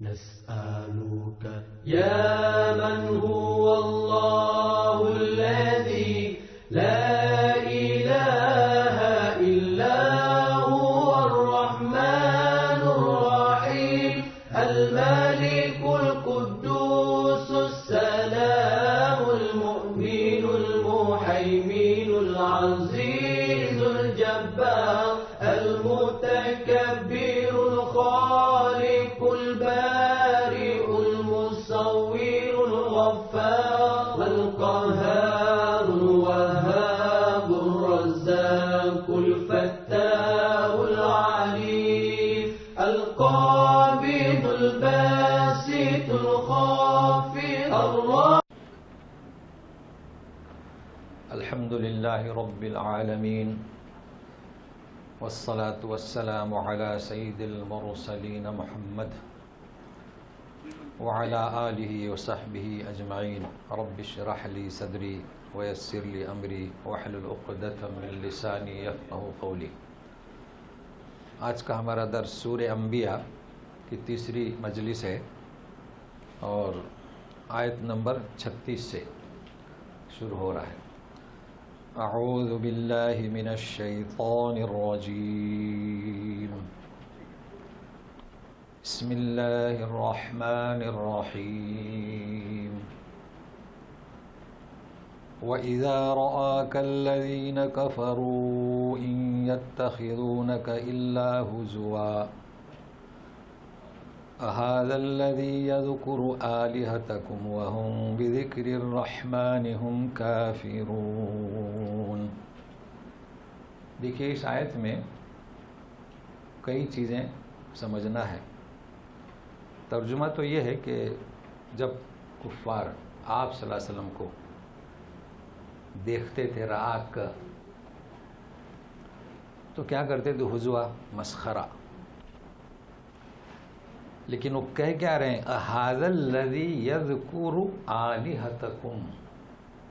نسألك يا من هو الله الذي لا إله إلا هو الرحمن الرحيم الملك القدوس السلام المؤمن المهيمن العزيز الجبار المتكبر الخالق البارئ المصور الغفار القهار الوهاب الرزاق الفتاح العليم القابض الباسط الخافض الرافع. الحمد لله رب العالمين والصلاة والسلام على سيد المرسلين محمد وعلى آله وصحبه أجمعين. رب اشرح لي صدري ويسر لي أمري واحلل عقدة من لساني يفقهوا قولي. آج کا ہمارا درس سورہ انبیاء کی تیسری مجلس ہے اور آیت نمبر 36 سے شروع ہو رہا ہے. اعوذ باللہ من الشیطان الرجیم بسم اللہ الرحمن الرحیم وَإِذَا رَآكَ الَّذِينَ كَفَرُوا إِن يَتَّخِذُونَكَ إِلَّا هُزُوًا أَهَذَا الَّذِي يَذْكُرُ آلِهَتَكُمْ وَهُمْ بِذِكْرِ الرَّحْمَنِ هُمْ كَافِرُونَ. دیکھیے اس آیت میں کئی چیزیں سمجھنا ہے. ترجمہ تو یہ ہے کہ جب کفار آپ صلی اللہ علیہ وسلم کو دیکھتے تھے رآک تو کیا کرتے تھے؟ ہزوا، مسخرہ. لیکن وہ کہہ کیا رہے ہیں؟ اَهَذَا الَّذِي يَذْكُرُ آلِهَتَكُمْ.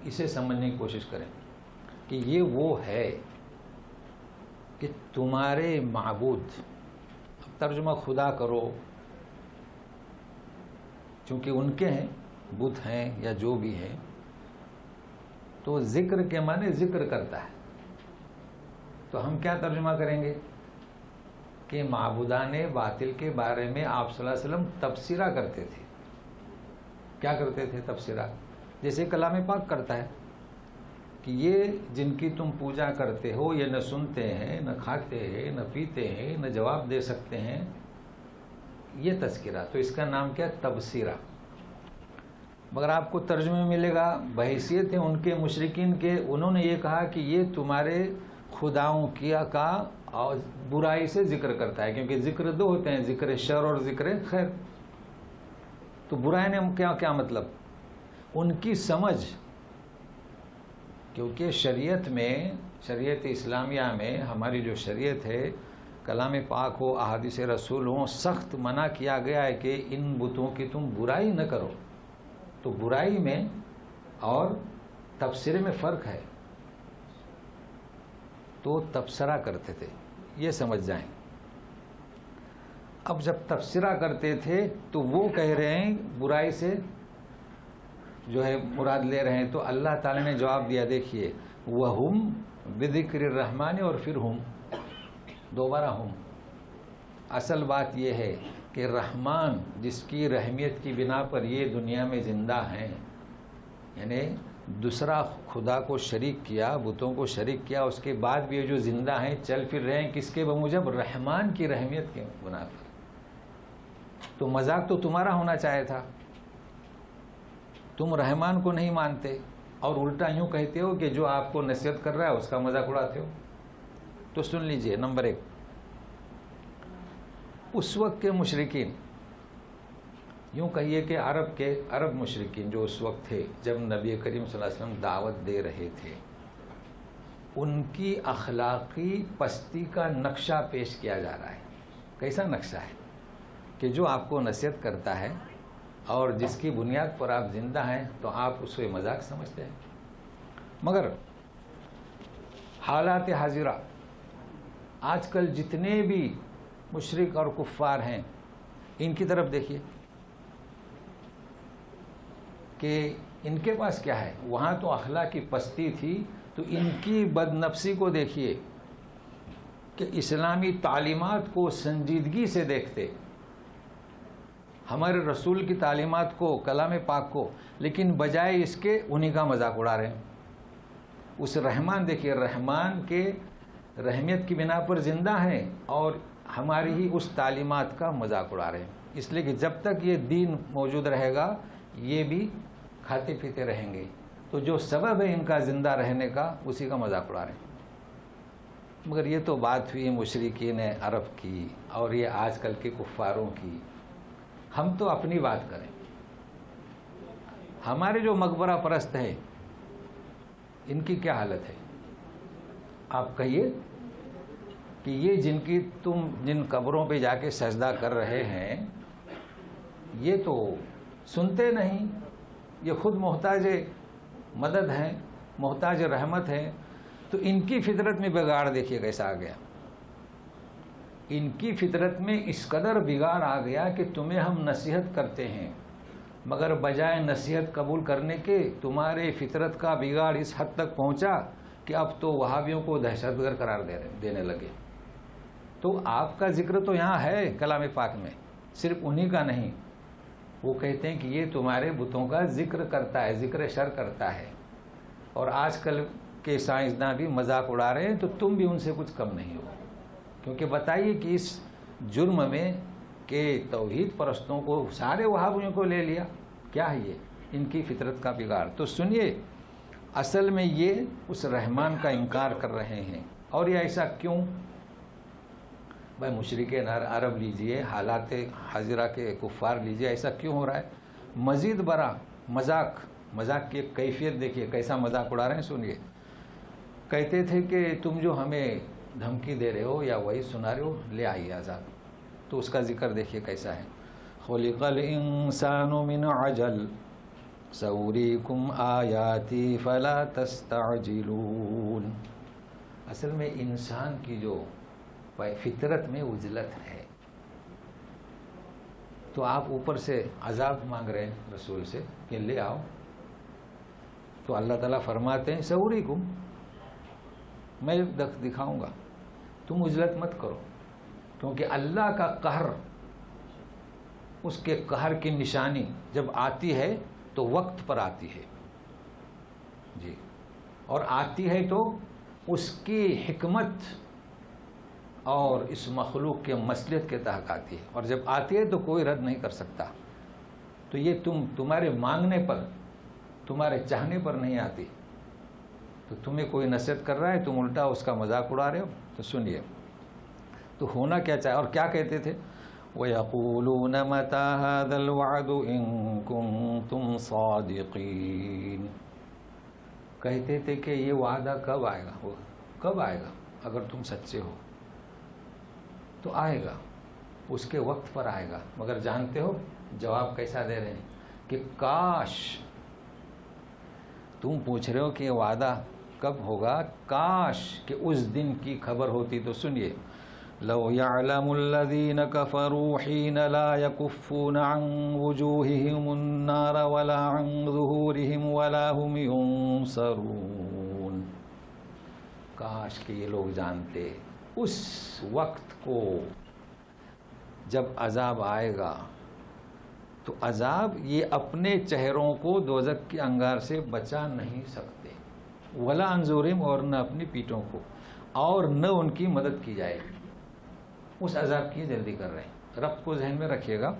اسے سمجھنے کی کوشش کریں کہ یہ وہ ہے کہ تمہارے معبود. اب ترجمہ خدا کرو چونکہ ان کے ہیں، بت ہیں یا جو بھی ہیں، تو ذکر کے معنی ذکر کرتا ہے. تو ہم کیا ترجمہ کریں گے کہ معبودان باطل کے بارے میں آپ صلی اللہ علیہ وسلم تبصرہ کرتے تھے. کیا کرتے تھے؟ تبصرہ. جیسے کلام پاک کرتا ہے کہ یہ جن کی تم پوجا کرتے ہو یہ نہ سنتے ہیں، نہ کھاتے ہیں، نہ پیتے ہیں، نہ جواب دے سکتے ہیں. یہ تذکرہ، تو اس کا نام کیا؟ تبصرہ. مگر آپ کو ترجمے میں ملے گا بحیثیت ہے ان کے مشرکین کے، انہوں نے یہ کہا کہ یہ تمہارے خداؤں کا اور برائی سے ذکر کرتا ہے، کیونکہ ذکر دو ہوتے ہیں، ذکر شر اور ذکر خیر. تو برائی نے کیا مطلب؟ ان کی سمجھ، کیونکہ شریعت میں، شریعت اسلامیہ میں ہماری جو شریعت ہے، کلام پاک ہو، احادیث رسول ہوں، سخت منع کیا گیا ہے کہ ان بتوں کی تم برائی نہ کرو. تو برائی میں اور تبصرے میں فرق ہے. تو تبصرہ کرتے تھے، یہ سمجھ جائیں. اب جب تبصرہ کرتے تھے تو وہ کہہ رہے ہیں برائی سے جو ہے مراد لے رہے ہیں. تو اللہ تعالی نے جواب دیا، دیکھیے وَهُمْ بِذِكْرِ الرَّحْمَنِ، اور پھر ہم، دوبارہ ہم. اصل بات یہ ہے کہ رحمان جس کی رحمیت کی بنا پر یہ دنیا میں زندہ ہیں، یعنی دوسرا خدا کو شریک کیا، بتوں کو شریک کیا، اس کے بعد بھی یہ جو زندہ ہیں چل پھر رہے ہیں، کس کے بموجب؟ رحمان کی رحمیت کے بنا پر. تو مذاق تو تمہارا ہونا چاہے تھا، تم رحمان کو نہیں مانتے اور الٹا یوں کہتے ہو کہ جو آپ کو نصیحت کر رہا ہے اس کا مذاق اڑاتے ہو. تو سن لیجئے، نمبر 1، اس وقت کے مشرکین، یوں کہیے کہ عرب مشرکین جو اس وقت تھے جب نبی کریم صلی اللہ علیہ وسلم دعوت دے رہے تھے، ان کی اخلاقی پستی کا نقشہ پیش کیا جا رہا ہے. کیسا نقشہ ہے؟ کہ جو آپ کو نصیحت کرتا ہے اور جس کی بنیاد پر آپ زندہ ہیں تو آپ اسے مذاق سمجھتے ہیں. مگر حالات حاضرہ، آج کل جتنے بھی مشرک اور کفار ہیں، ان کی طرف دیکھیے کہ ان کے پاس کیا ہے. وہاں تو اخلاق کی پستی تھی، تو ان کی بد نفسی کو دیکھیے کہ اسلامی تعلیمات کو سنجیدگی سے دیکھتے، ہمارے رسول کی تعلیمات کو، کلام پاک کو، لیکن بجائے اس کے انہی کا مذاق اڑا رہے ہیں. اس رحمان دیکھیے، رحمان کے رحمیت کی بنا پر زندہ ہیں اور ہماری ہی اس تعلیمات کا مذاق اڑا رہے ہیں. اس لیے کہ جب تک یہ دین موجود رہے گا یہ بھی کھاتے پیتے رہیں گے، تو جو سبب ہے ان کا زندہ رہنے کا اسی کا مذاق اڑا رہے ہیں. مگر یہ تو بات ہوئی مشرکین عرب کی اور یہ آج کل کے کفاروں کی. ہم تو اپنی بات کریں. ہمارے جو مقبرہ پرست ہیں ان کی کیا حالت ہے؟ آپ کہیے کہ یہ جن قبروں پہ جا کے سجدہ کر رہے ہیں یہ تو سنتے نہیں، یہ خود محتاج مدد ہیں، محتاج رحمت ہیں. تو ان کی فطرت میں بگاڑ دیکھیے کیسا آ گیا. ان کی فطرت میں اس قدر بگاڑ آ گیا کہ تمہیں ہم نصیحت کرتے ہیں مگر بجائے نصیحت قبول کرنے کے تمہارے فطرت کا بگاڑ اس حد تک پہنچا کہ اب تو وہابیوں کو دہشت گرد قرار دینے لگے. تو آپ کا ذکر تو یہاں ہے کلام پاک میں، صرف انہی کا نہیں. وہ کہتے ہیں کہ یہ تمہارے بتوں کا ذکر کرتا ہے، ذکر شر کرتا ہے. اور آج کل کے سائنسداں بھی مذاق اڑا رہے ہیں، تو تم بھی ان سے کچھ کم نہیں ہو. کیونکہ بتائیے کہ اس جرم میں کہ توحید پرستوں کو سارے وہابیوں کو لے لیا، کیا ہے یہ؟ ان کی فطرت کا بگاڑ. تو سنیے، اصل میں یہ اس رحمان کا انکار کر رہے ہیں. اور یہ ایسا کیوں؟ بھائی مشرکین عرب لیجئے، حالات حاضرہ کے کفار لیجئے، ایسا کیوں ہو رہا ہے؟ مزید برا مذاق کی ایک کیفیت دیکھیے کیسا مذاق اڑا رہے ہیں. سنیے، کہتے تھے کہ تم جو ہمیں دھمکی دے رہے ہو یا وہی سنا رہے ہو، لے آئیے عذاب. تو اس کا ذکر دیکھیے کیسا ہے. خلق الانسان من عجل سأریکم آیاتی فلا تستعجلون. اصل میں انسان کی جو فطرت میں عجلت ہے، تو آپ اوپر سے عذاب مانگ رہے ہیں رسول سے کہ لے آؤ. تو اللہ تعالیٰ فرماتے ہیں سأریکم، میں دکھاؤں گا، تم عجلت مت کرو. کیونکہ اللہ کا قہر، اس کے قہر کی نشانی جب آتی ہے تو وقت پر آتی ہے جی، اور آتی ہے تو اس کی حکمت اور اس مخلوق کے مصلحت کے تحت آتی ہے. اور جب آتی ہے تو کوئی رد نہیں کر سکتا. تو یہ تمہارے مانگنے پر، تمہارے چاہنے پر نہیں آتی. تو تمہیں کوئی نصیحت کر رہا ہے، تم الٹا اس کا مذاق اڑا رہے ہو. تو سنیے تو ہونا کیا چاہے. اور کیا کہتے تھے؟ وَيَقُولُونَ مَتَى هَذَا الْوَعْدُ إِن كُنتُمْ صَادِقِينَ. کہتے تھے کہ یہ وعدہ کب آئے گا، کب آئے گا؟ اگر تم سچے ہو تو آئے گا، اس کے وقت پر آئے گا. مگر جانتے ہو جواب کیسا دے رہے ہیں کہ کاش، تم پوچھ رہے ہو کہ یہ وعدہ کب ہوگا، کاش کہ اس دن کی خبر ہوتی. تو سنیے، لو يعلم الذين كفروا حين لا يكفون عن وجوههم النار ولا عن ظهورهم ولا هم ينصرون. کاش کہ یہ لوگ جانتے اس وقت کو جب عذاب آئے گا تو عذاب یہ اپنے چہروں کو دوزخ کے انگار سے بچا نہیں سکتے، ولا عن ظہورہم، اور نہ اپنی پیٹھوں کو، اور نہ ان کی مدد کی جائے گی. اس عذاب کی جلدی کر رہے ہیں. رب کو ذہن میں رکھیے گا،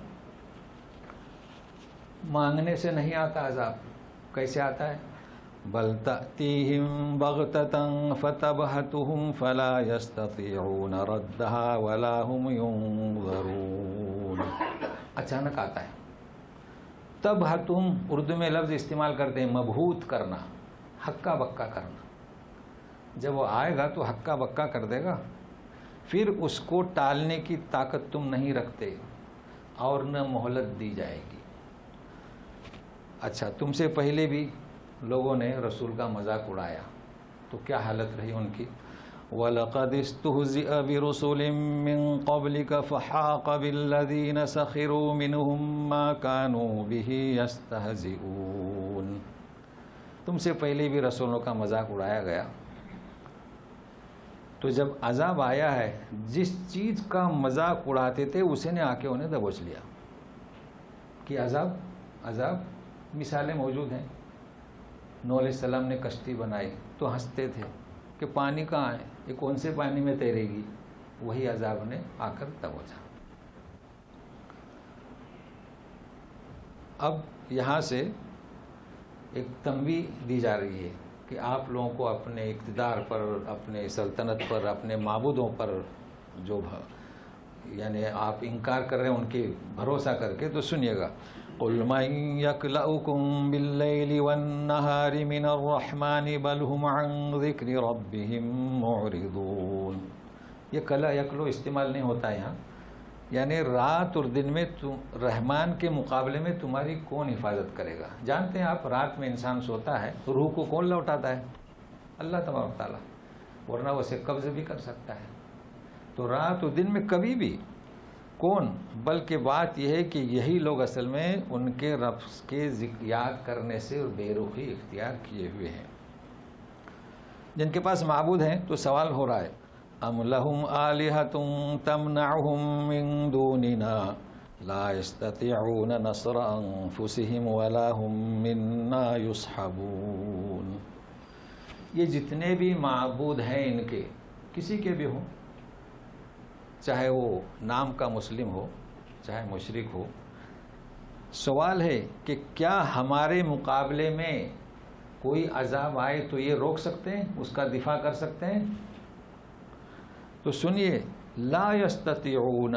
مانگنے سے نہیں آتا عذاب. کیسے آتا ہے؟ بل تأتیہم بغتۃ فتبہتہم فلا یستطیعون ردھا ولا ہم ینظرون. اچانک آتا ہے. تبہتہم اردو میں لفظ استعمال کرتے ہیں مبہوت کرنا، ہکا بکا کرنا. جب وہ آئے گا تو ہکا بکا کر دے گا، پھر اس کو ٹالنے کی طاقت تم نہیں رکھتے اور نہ مہلت دی جائے گی. اچھا، تم سے پہلے بھی لوگوں نے رسول کا مذاق اڑایا، تو کیا حالت رہی ان کی؟ وَلَقَدِ اسْتُهْزِئَ بِرُسُلٍ مِّن قَبْلِكَ فَحَاقَ بِالَّذِينَ سَخِرُوا مِنْهُمْ مَا كَانُوا بِهِ يَسْتَهْزِئُونَ. تم سے پہلے بھی رسولوں کا مذاق اڑایا گیا، تو جب عذاب آیا ہے جس چیز کا مذاق اڑاتے تھے اسی نے آ کے انہیں دبوچ لیا. کہ عذاب مثالیں موجود ہیں. نوح علیہ السلام نے کشتی بنائی تو ہنستے تھے کہ پانی کہاں ہے، یہ کون سے پانی میں تیرے گی. وہی عذاب نے آ کر دبوچا. اب یہاں سے ایک تنبیہ دی جا رہی ہے کہ آپ لوگوں کو اپنے اقتدار پر، اپنے سلطنت پر، اپنے معبودوں پر جو یعنی آپ انکار کر رہے ہیں ان کے بھروسہ کر کے، تو سنیے گا. قُلْ مَنْ يَكْلَؤُكُمْ بِاللَّيْلِ وَالنَّهَارِ مِنَ الرَّحْمَنِ بَلْ هُمْ عَنْ ذِكْرِ رَبِّهِمْ مُعْرِضُونَ. یہ کلا یکلو استعمال نہیں ہوتا یہاں، یعنی رات اور دن میں رحمان کے مقابلے میں تمہاری کون حفاظت کرے گا. جانتے ہیں آپ رات میں انسان سوتا ہے تو روح کو کون لوٹاتا ہے؟ اللہ تبارک تعالیٰ، ورنہ اسے قبض بھی کر سکتا ہے. تو رات اور دن میں کبھی بھی کون، بلکہ بات یہ ہے کہ یہی لوگ اصل میں ان کے رب کے یاد کرنے سے بے رخی اختیار کیے ہوئے ہیں. جن کے پاس معبود ہیں تو سوال ہو رہا ہے ام لہم آلہۃ تمنعہم من دوننا لا یستطیعون نصر انفسہم ولا ہم منا یصحبون. یہ جتنے بھی معبود ہیں ان کے، کسی کے بھی ہوں، چاہے وہ نام کا مسلم ہو چاہے مشرک ہو، سوال ہے کہ کیا ہمارے مقابلے میں کوئی عذاب آئے تو یہ روک سکتے ہیں، اس کا دفاع کر سکتے ہیں؟ تو سنیے، لا یستطیعون،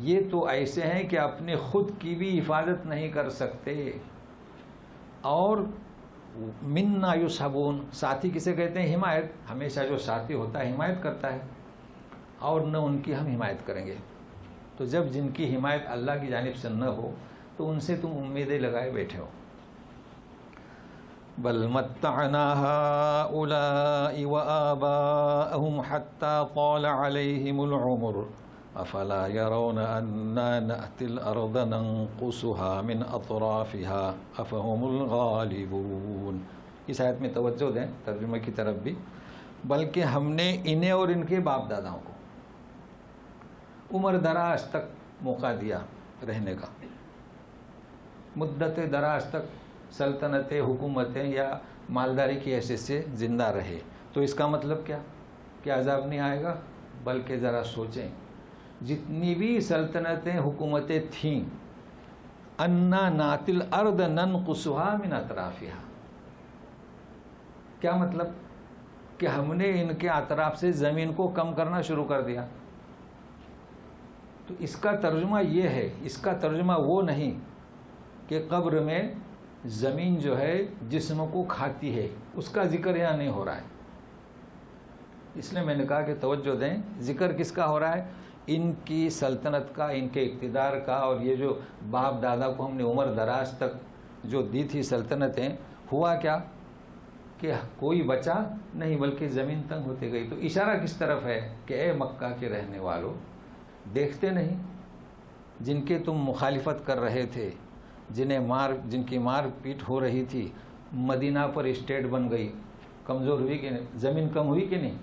یہ تو ایسے ہیں کہ اپنے خود کی بھی حفاظت نہیں کر سکتے، اور منا یصحبون، ساتھی کسے کہتے ہیں؟ حمایت. ہمیشہ جو ساتھی ہوتا ہے حمایت کرتا ہے، اور نہ ان کی ہم حمایت کریں گے. تو جب جن کی حمایت اللہ کی جانب سے نہ ہو تو ان سے تم امیدیں لگائے بیٹھے ہو. بل متعنا هؤلاء وآباءهم حتى طال عليهم العمر افلا يرون أنا نأتي الأرض ننقصها من أطرافها افهم الغالبون. اس آیت میں توجہ دیں ترجمہ کی طرف بھی. بلکہ ہم نے انہیں اور ان کے باپ داداؤں کو عمر دراز تک موقع دیا رہنے کا، مدت دراز تک سلطنتیں، حکومتیں یا مالداری کی حیثیت سے زندہ رہے. تو اس کا مطلب کیا کہ عذاب نہیں آئے گا؟ بلکہ ذرا سوچیں، جتنی بھی سلطنتیں، حکومتیں تھیں، انا ناتی الارض ننقصها من اطرافها، کیا مطلب؟ کہ ہم نے ان کے اطراف سے زمین کو کم کرنا شروع کر دیا. تو اس کا ترجمہ یہ ہے، اس کا ترجمہ وہ نہیں کہ قبر میں زمین جو ہے جسم کو کھاتی ہے، اس کا ذکر یہاں نہیں ہو رہا ہے. اس لیے میں نے کہا کہ توجہ دیں، ذکر کس کا ہو رہا ہے؟ ان کی سلطنت کا، ان کے اقتدار کا، اور یہ جو باپ دادا کو ہم نے عمر دراز تک جو دی تھی سلطنتیں، ہوا کیا کہ کوئی بچا نہیں بلکہ زمین تنگ ہوتی گئی. تو اشارہ کس طرف ہے کہ اے مکہ کے رہنے والوں، دیکھتے نہیں جن کے تم مخالفت کر رہے تھے، جن کی مار پیٹ ہو رہی تھی، مدینہ پر اسٹیٹ بن گئی، کمزور ہوئی کہ نہیں؟ زمین کم ہوئی کہ نہیں؟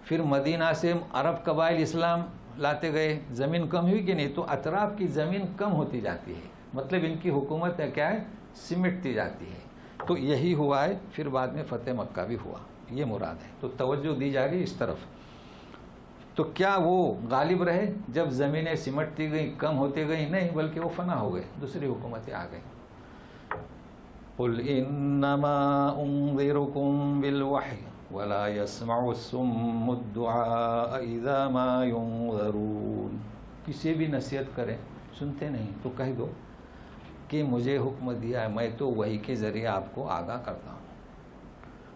پھر مدینہ سے عرب قبائل اسلام لاتے گئے، زمین کم ہوئی کہ نہیں؟ تو اطراف کی زمین کم ہوتی جاتی ہے، مطلب ان کی حکومت کیا ہے؟ سمٹتی جاتی ہے. تو یہی ہوا ہے، پھر بعد میں فتح مکہ بھی ہوا، یہ مراد ہے. تو توجہ دی جا رہی اس طرف. تو کیا وہ غالب رہے جب زمینیں سمٹتی گئیں، کم ہوتی گئیں؟ نہیں، بلکہ وہ فنا ہو گئے، دوسری حکومتیں آ گئیں. قل انما انذرکم بالوحی ولا يسمع الصم الدعاء اذا ما ينذرون. کسی بھی نصیحت کریں سنتے نہیں تو کہہ دو کہ مجھے حکم دیا ہے، میں تو وحی کے ذریعے آپ کو آگاہ کرتا ہوں.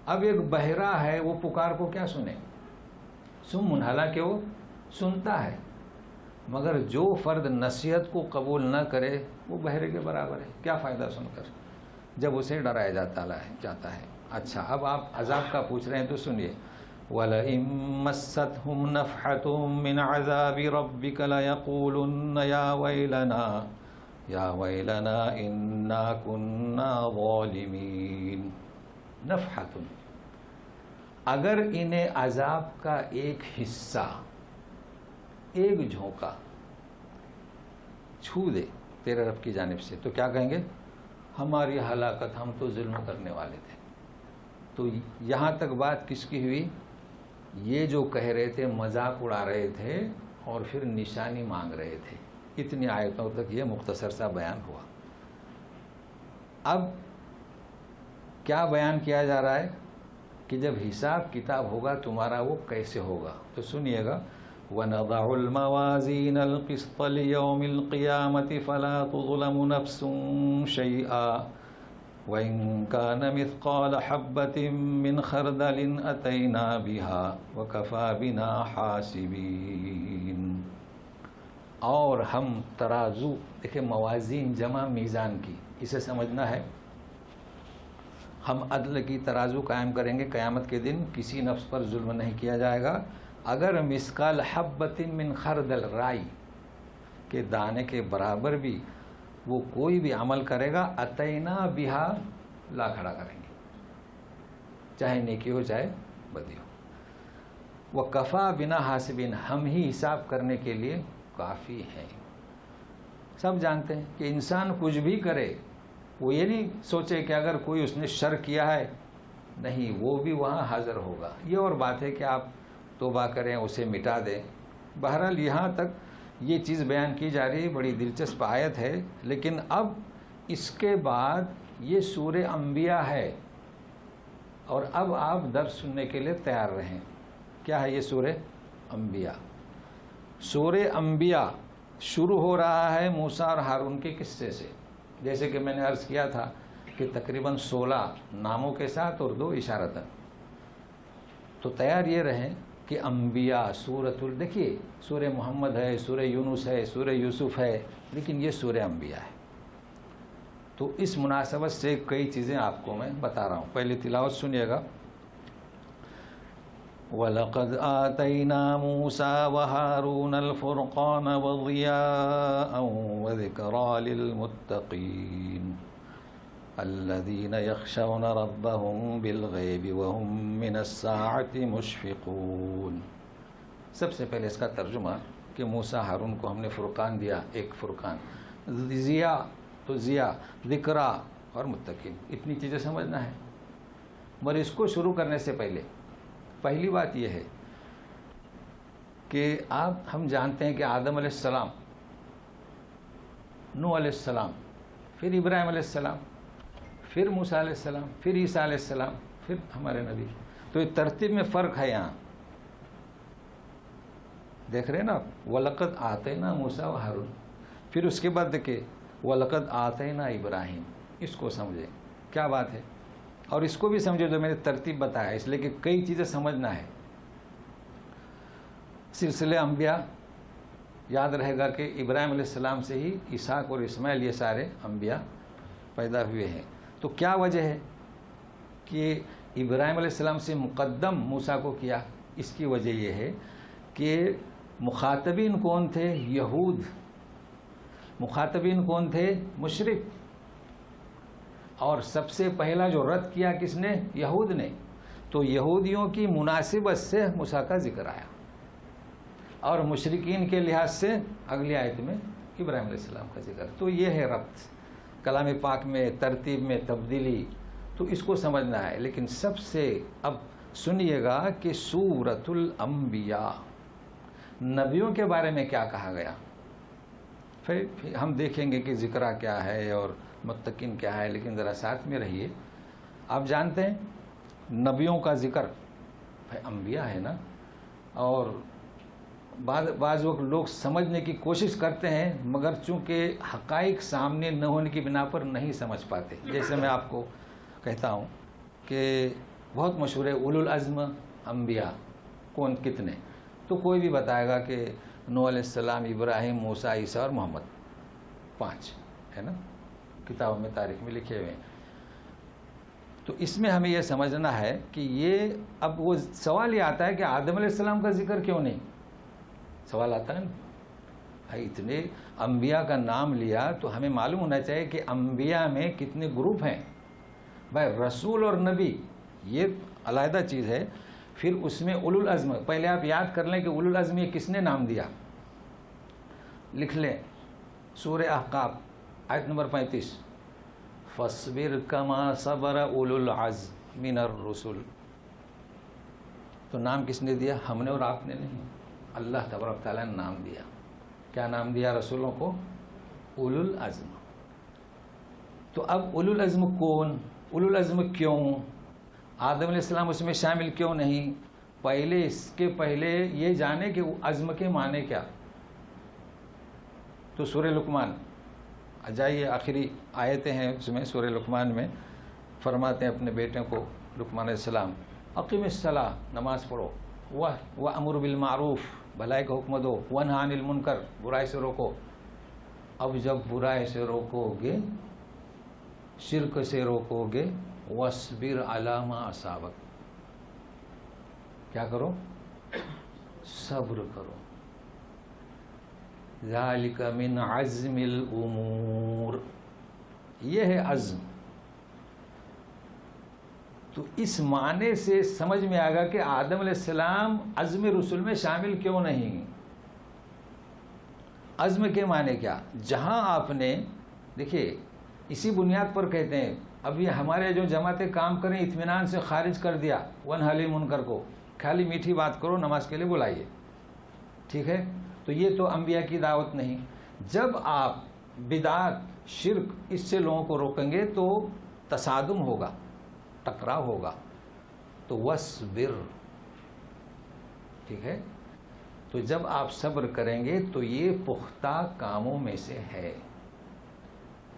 اب ایک بہرا ہے، وہ پکار کو کیا سنے؟ سمن، حالانکہ وہ سنتا ہے، مگر جو فرد نصیحت کو قبول نہ کرے وہ بہرے کے برابر ہے. کیا فائدہ سن کر جب اسے ڈرایا جاتا ہے. اچھا، اب آپ عذاب کا پوچھ رہے ہیں تو سنیے. وَلَئِن مَّسَّتْهُمْ نَفْحَةٌ مِّنْ عَذَابِ رَبِّكَ لَيَقُولُنَّ يَا وَيْلَنَا إِنَّا كُنَّا ظَالِمِينَ. نفحۃ، اگر انہیں عذاب کا ایک حصہ، ایک جھونکا چھو دے تیرے رب کی جانب سے، تو کیا کہیں گے؟ ہماری ہلاکت، ہم تو ظلم کرنے والے تھے. تو یہاں تک بات کس کی ہوئی؟ یہ جو کہہ رہے تھے، مذاق اڑا رہے تھے اور پھر نشانی مانگ رہے تھے. اتنی آیتوں تک یہ مختصر سا بیان ہوا. اب کیا بیان کیا جا رہا ہے کہ جب حساب کتاب ہوگا تمہارا وہ کیسے ہوگا؟ تو سنیے گا. وَنَضَعُ الْمَوَازِينَ الْقِسْطَ لِيَوْمِ الْقِيَامَةِ فَلَا تُظْلَمُ نَفْسٌ شَيْئًا وَإِن كَانَ مِثْقَالَ حَبَّةٍ مِّنْ خَرْدَلٍ أَتَيْنَا بِهَا وَكَفَى بِنَا حَاسِبِينَ. اور ہم ترازو، دیکھیں موازین جمع میزان کی، اسے سمجھنا ہے. ہم عدل کی ترازو قائم کریں گے قیامت کے دن، کسی نفس پر ظلم نہیں کیا جائے گا. اگر مثقال حبۃ من خردل، رائی کے دانے کے برابر بھی وہ کوئی بھی عمل کرے گا، اتینا بہا، لا کھڑا کریں گے، چاہے نیکی ہو چاہے بدی ہو. وکفا بنا حاسبین، ہم ہی حساب کرنے کے لیے کافی ہیں. سب جانتے ہیں کہ انسان کچھ بھی کرے، وہ یہ نہیں سوچے کہ اگر کوئی اس نے شر کیا ہے، نہیں، وہ بھی وہاں حاضر ہوگا. یہ اور بات ہے کہ آپ توبہ کریں، اسے مٹا دیں. بہرحال یہاں تک یہ چیز بیان کی جا رہی ہے، بڑی دلچسپ آیت ہے. لیکن اب اس کے بعد یہ سورہ انبیاء ہے، اور اب آپ درس سننے کے لیے تیار رہیں. کیا ہے یہ سورہ انبیاء؟ سورہ انبیاء شروع ہو رہا ہے موسیٰ اور ہارون کے قصے سے. جیسے کہ میں نے عرض کیا تھا کہ تقریباً 16 ناموں کے ساتھ اور 2 اشارتاً. تو تیار یہ رہیں کہ انبیاء دیکھیے، سورہ محمد ہے، سورہ یونس ہے، سورہ یوسف ہے، لیکن یہ سورہ انبیاء ہے. تو اس مناسبت سے کئی چیزیں آپ کو میں بتا رہا ہوں. پہلی تلاوت سنیے گا. وَلَقَدْ آتَيْنَا مُوسَى وَهَارُونَ الْفُرْقَانَ وَضِيَاءً وَذِكْرَى لِلْمُتَّقِينَ الَّذِينَ يَخْشَوْنَ رَبَّهُمْ بِالْغَيْبِ وَهُمْ مِنَ السَّاعَةِ مُشْفِقُونَ. سب سے پہلے اس کا ترجمہ کہ موسیٰ ہارون کو ہم نے فرقان دیا، ایک فرقان. ضیاء تو ضیاء، ذکرہ اور متقین، اتنی چیزیں سمجھنا ہے. مگر اس کو شروع کرنے سے پہلے پہلی بات یہ ہے کہ ہم جانتے ہیں کہ آدم علیہ السلام، نوح علیہ السلام، پھر ابراہیم علیہ السلام، پھر موسیٰ علیہ السلام، پھر عیسیٰ علیہ السلام، پھر ہمارے نبی. تو یہ ترتیب میں فرق ہے. یہاں دیکھ رہے ہیں نا آپ، وَلَقَدْ آتَيْنَا مُوسَىٰ وَهَارُونَ، پھر اس کے بعد دیکھیں وَلَقَدْ آتَيْنَا ابراہیم. اس کو سمجھیں کیا بات ہے، اور اس کو بھی سمجھو جو میں نے ترتیب بتایا، اس لیے کہ کئی چیزیں سمجھنا ہے. سلسلے انبیاء یاد رہے گا کہ ابراہیم علیہ السلام سے ہی اسحاق اور اسماعیل یہ سارے انبیاء پیدا ہوئے ہیں. تو کیا وجہ ہے کہ ابراہیم علیہ السلام سے مقدم موسیٰ کو کیا؟ اس کی وجہ یہ ہے کہ مخاطبین کون تھے؟ یہود. مخاطبین کون تھے؟ مشرک. اور سب سے پہلا جو رد کیا کس نے؟ یہود نے. تو یہودیوں کی مناسبت سے موسیٰ کا ذکر آیا، اور مشرکین کے لحاظ سے اگلی آیت میں ابراہیم علیہ السلام کا ذکر. تو یہ ہے ربط کلام پاک میں، ترتیب میں تبدیلی. تو اس کو سمجھنا ہے. لیکن سب سے اب سنیے گا کہ سورۃ الانبیاء، نبیوں کے بارے میں کیا کہا گیا. پھر ہم دیکھیں گے کہ ذکرہ کیا ہے اور متقین کیا ہے، لیکن ذرا ساتھ میں رہیے. آپ جانتے ہیں نبیوں کا ذکر انبیاء ہے نا، اور بعض وقت لوگ سمجھنے کی کوشش کرتے ہیں مگر چونکہ حقائق سامنے نہ ہونے کی بنا پر نہیں سمجھ پاتے. جیسے میں آپ کو کہتا ہوں کہ بہت مشہور ہے اولو العزم انبیاء کون کتنے، تو کوئی بھی بتائے گا کہ نوح علیہ السلام، ابراہیم، موسیٰ، عیسیٰ اور محمد، 5 ہے نا، کتابوں میں تاریخ میں لکھے ہوئے ہیں. تو اس میں ہمیں یہ سمجھنا ہے کہ یہ اب وہ سوال یہ آتا ہے کہ آدم علیہ السلام کا ذکر کیوں نہیں؟ سوال آتا ہے نا بھائی، اتنے انبیاء کا نام لیا تو ہمیں معلوم ہونا چاہیے کہ انبیاء میں کتنے گروپ ہیں. بھائی رسول اور نبی یہ علیحدہ چیز ہے، پھر اس میں اولو العزم. پہلے آپ یاد کر لیں کہ اولو العزم یہ کس نے نام دیا، لکھ لیں سورہ احقاف آیت نمبر 35، فاصبر کما صبر اولو العزم من الرسل. تو نام کس نے دیا؟ ہم نے اور آپ نے نہیں، اللہ تبارک تعالیٰ نے نام دیا. کیا نام دیا رسولوں کو؟ اولو العزم. تو اب اولو العزم کون؟ اولو العزم کیوں؟ آدم علیہ السلام اس میں شامل کیوں نہیں؟ پہلے اس کے پہلے یہ جانے کہ عزم کے معنی کیا. تو سورہ لقمان جائیے، آخری آیتیں ہیں اس میں. سورہ لقمان میں فرماتے ہیں اپنے بیٹے کو لقمان علیہ السلام، اقیم الصلاۃ، نماز پڑھو، وامر بالمعروف، بھلائی کا حکم دو، ونہی عن المنکر، برائی سے روکو. اب جب برائی سے روکو گے، شرک سے روکو گے، واصبر علی ما اصابک، کیا کرو؟ صبر کرو. ذالک من عزم الامور، یہ ہے عزم. تو اس معنی سے سمجھ میں آئے گا کہ آدم علیہ السلام عزم رسول میں شامل کیوں نہیں. عزم کے معنی کیا؟ جہاں آپ نے دیکھیے اسی بنیاد پر کہتے ہیں، اب یہ ہمارے جو جماعتیں کام کریں اطمینان سے خارج کر دیا ونہی عن المنکر کو، خالی میٹھی بات کرو، نماز کے لیے بلائیے، ٹھیک ہے. تو یہ تو انبیاء کی دعوت نہیں. جب آپ بدعت، شرک اس سے لوگوں کو روکیں گے تو تصادم ہوگا، ٹکراؤ ہوگا. تو وصبر، ٹھیک ہے. تو جب آپ صبر کریں گے تو یہ پختہ کاموں میں سے ہے.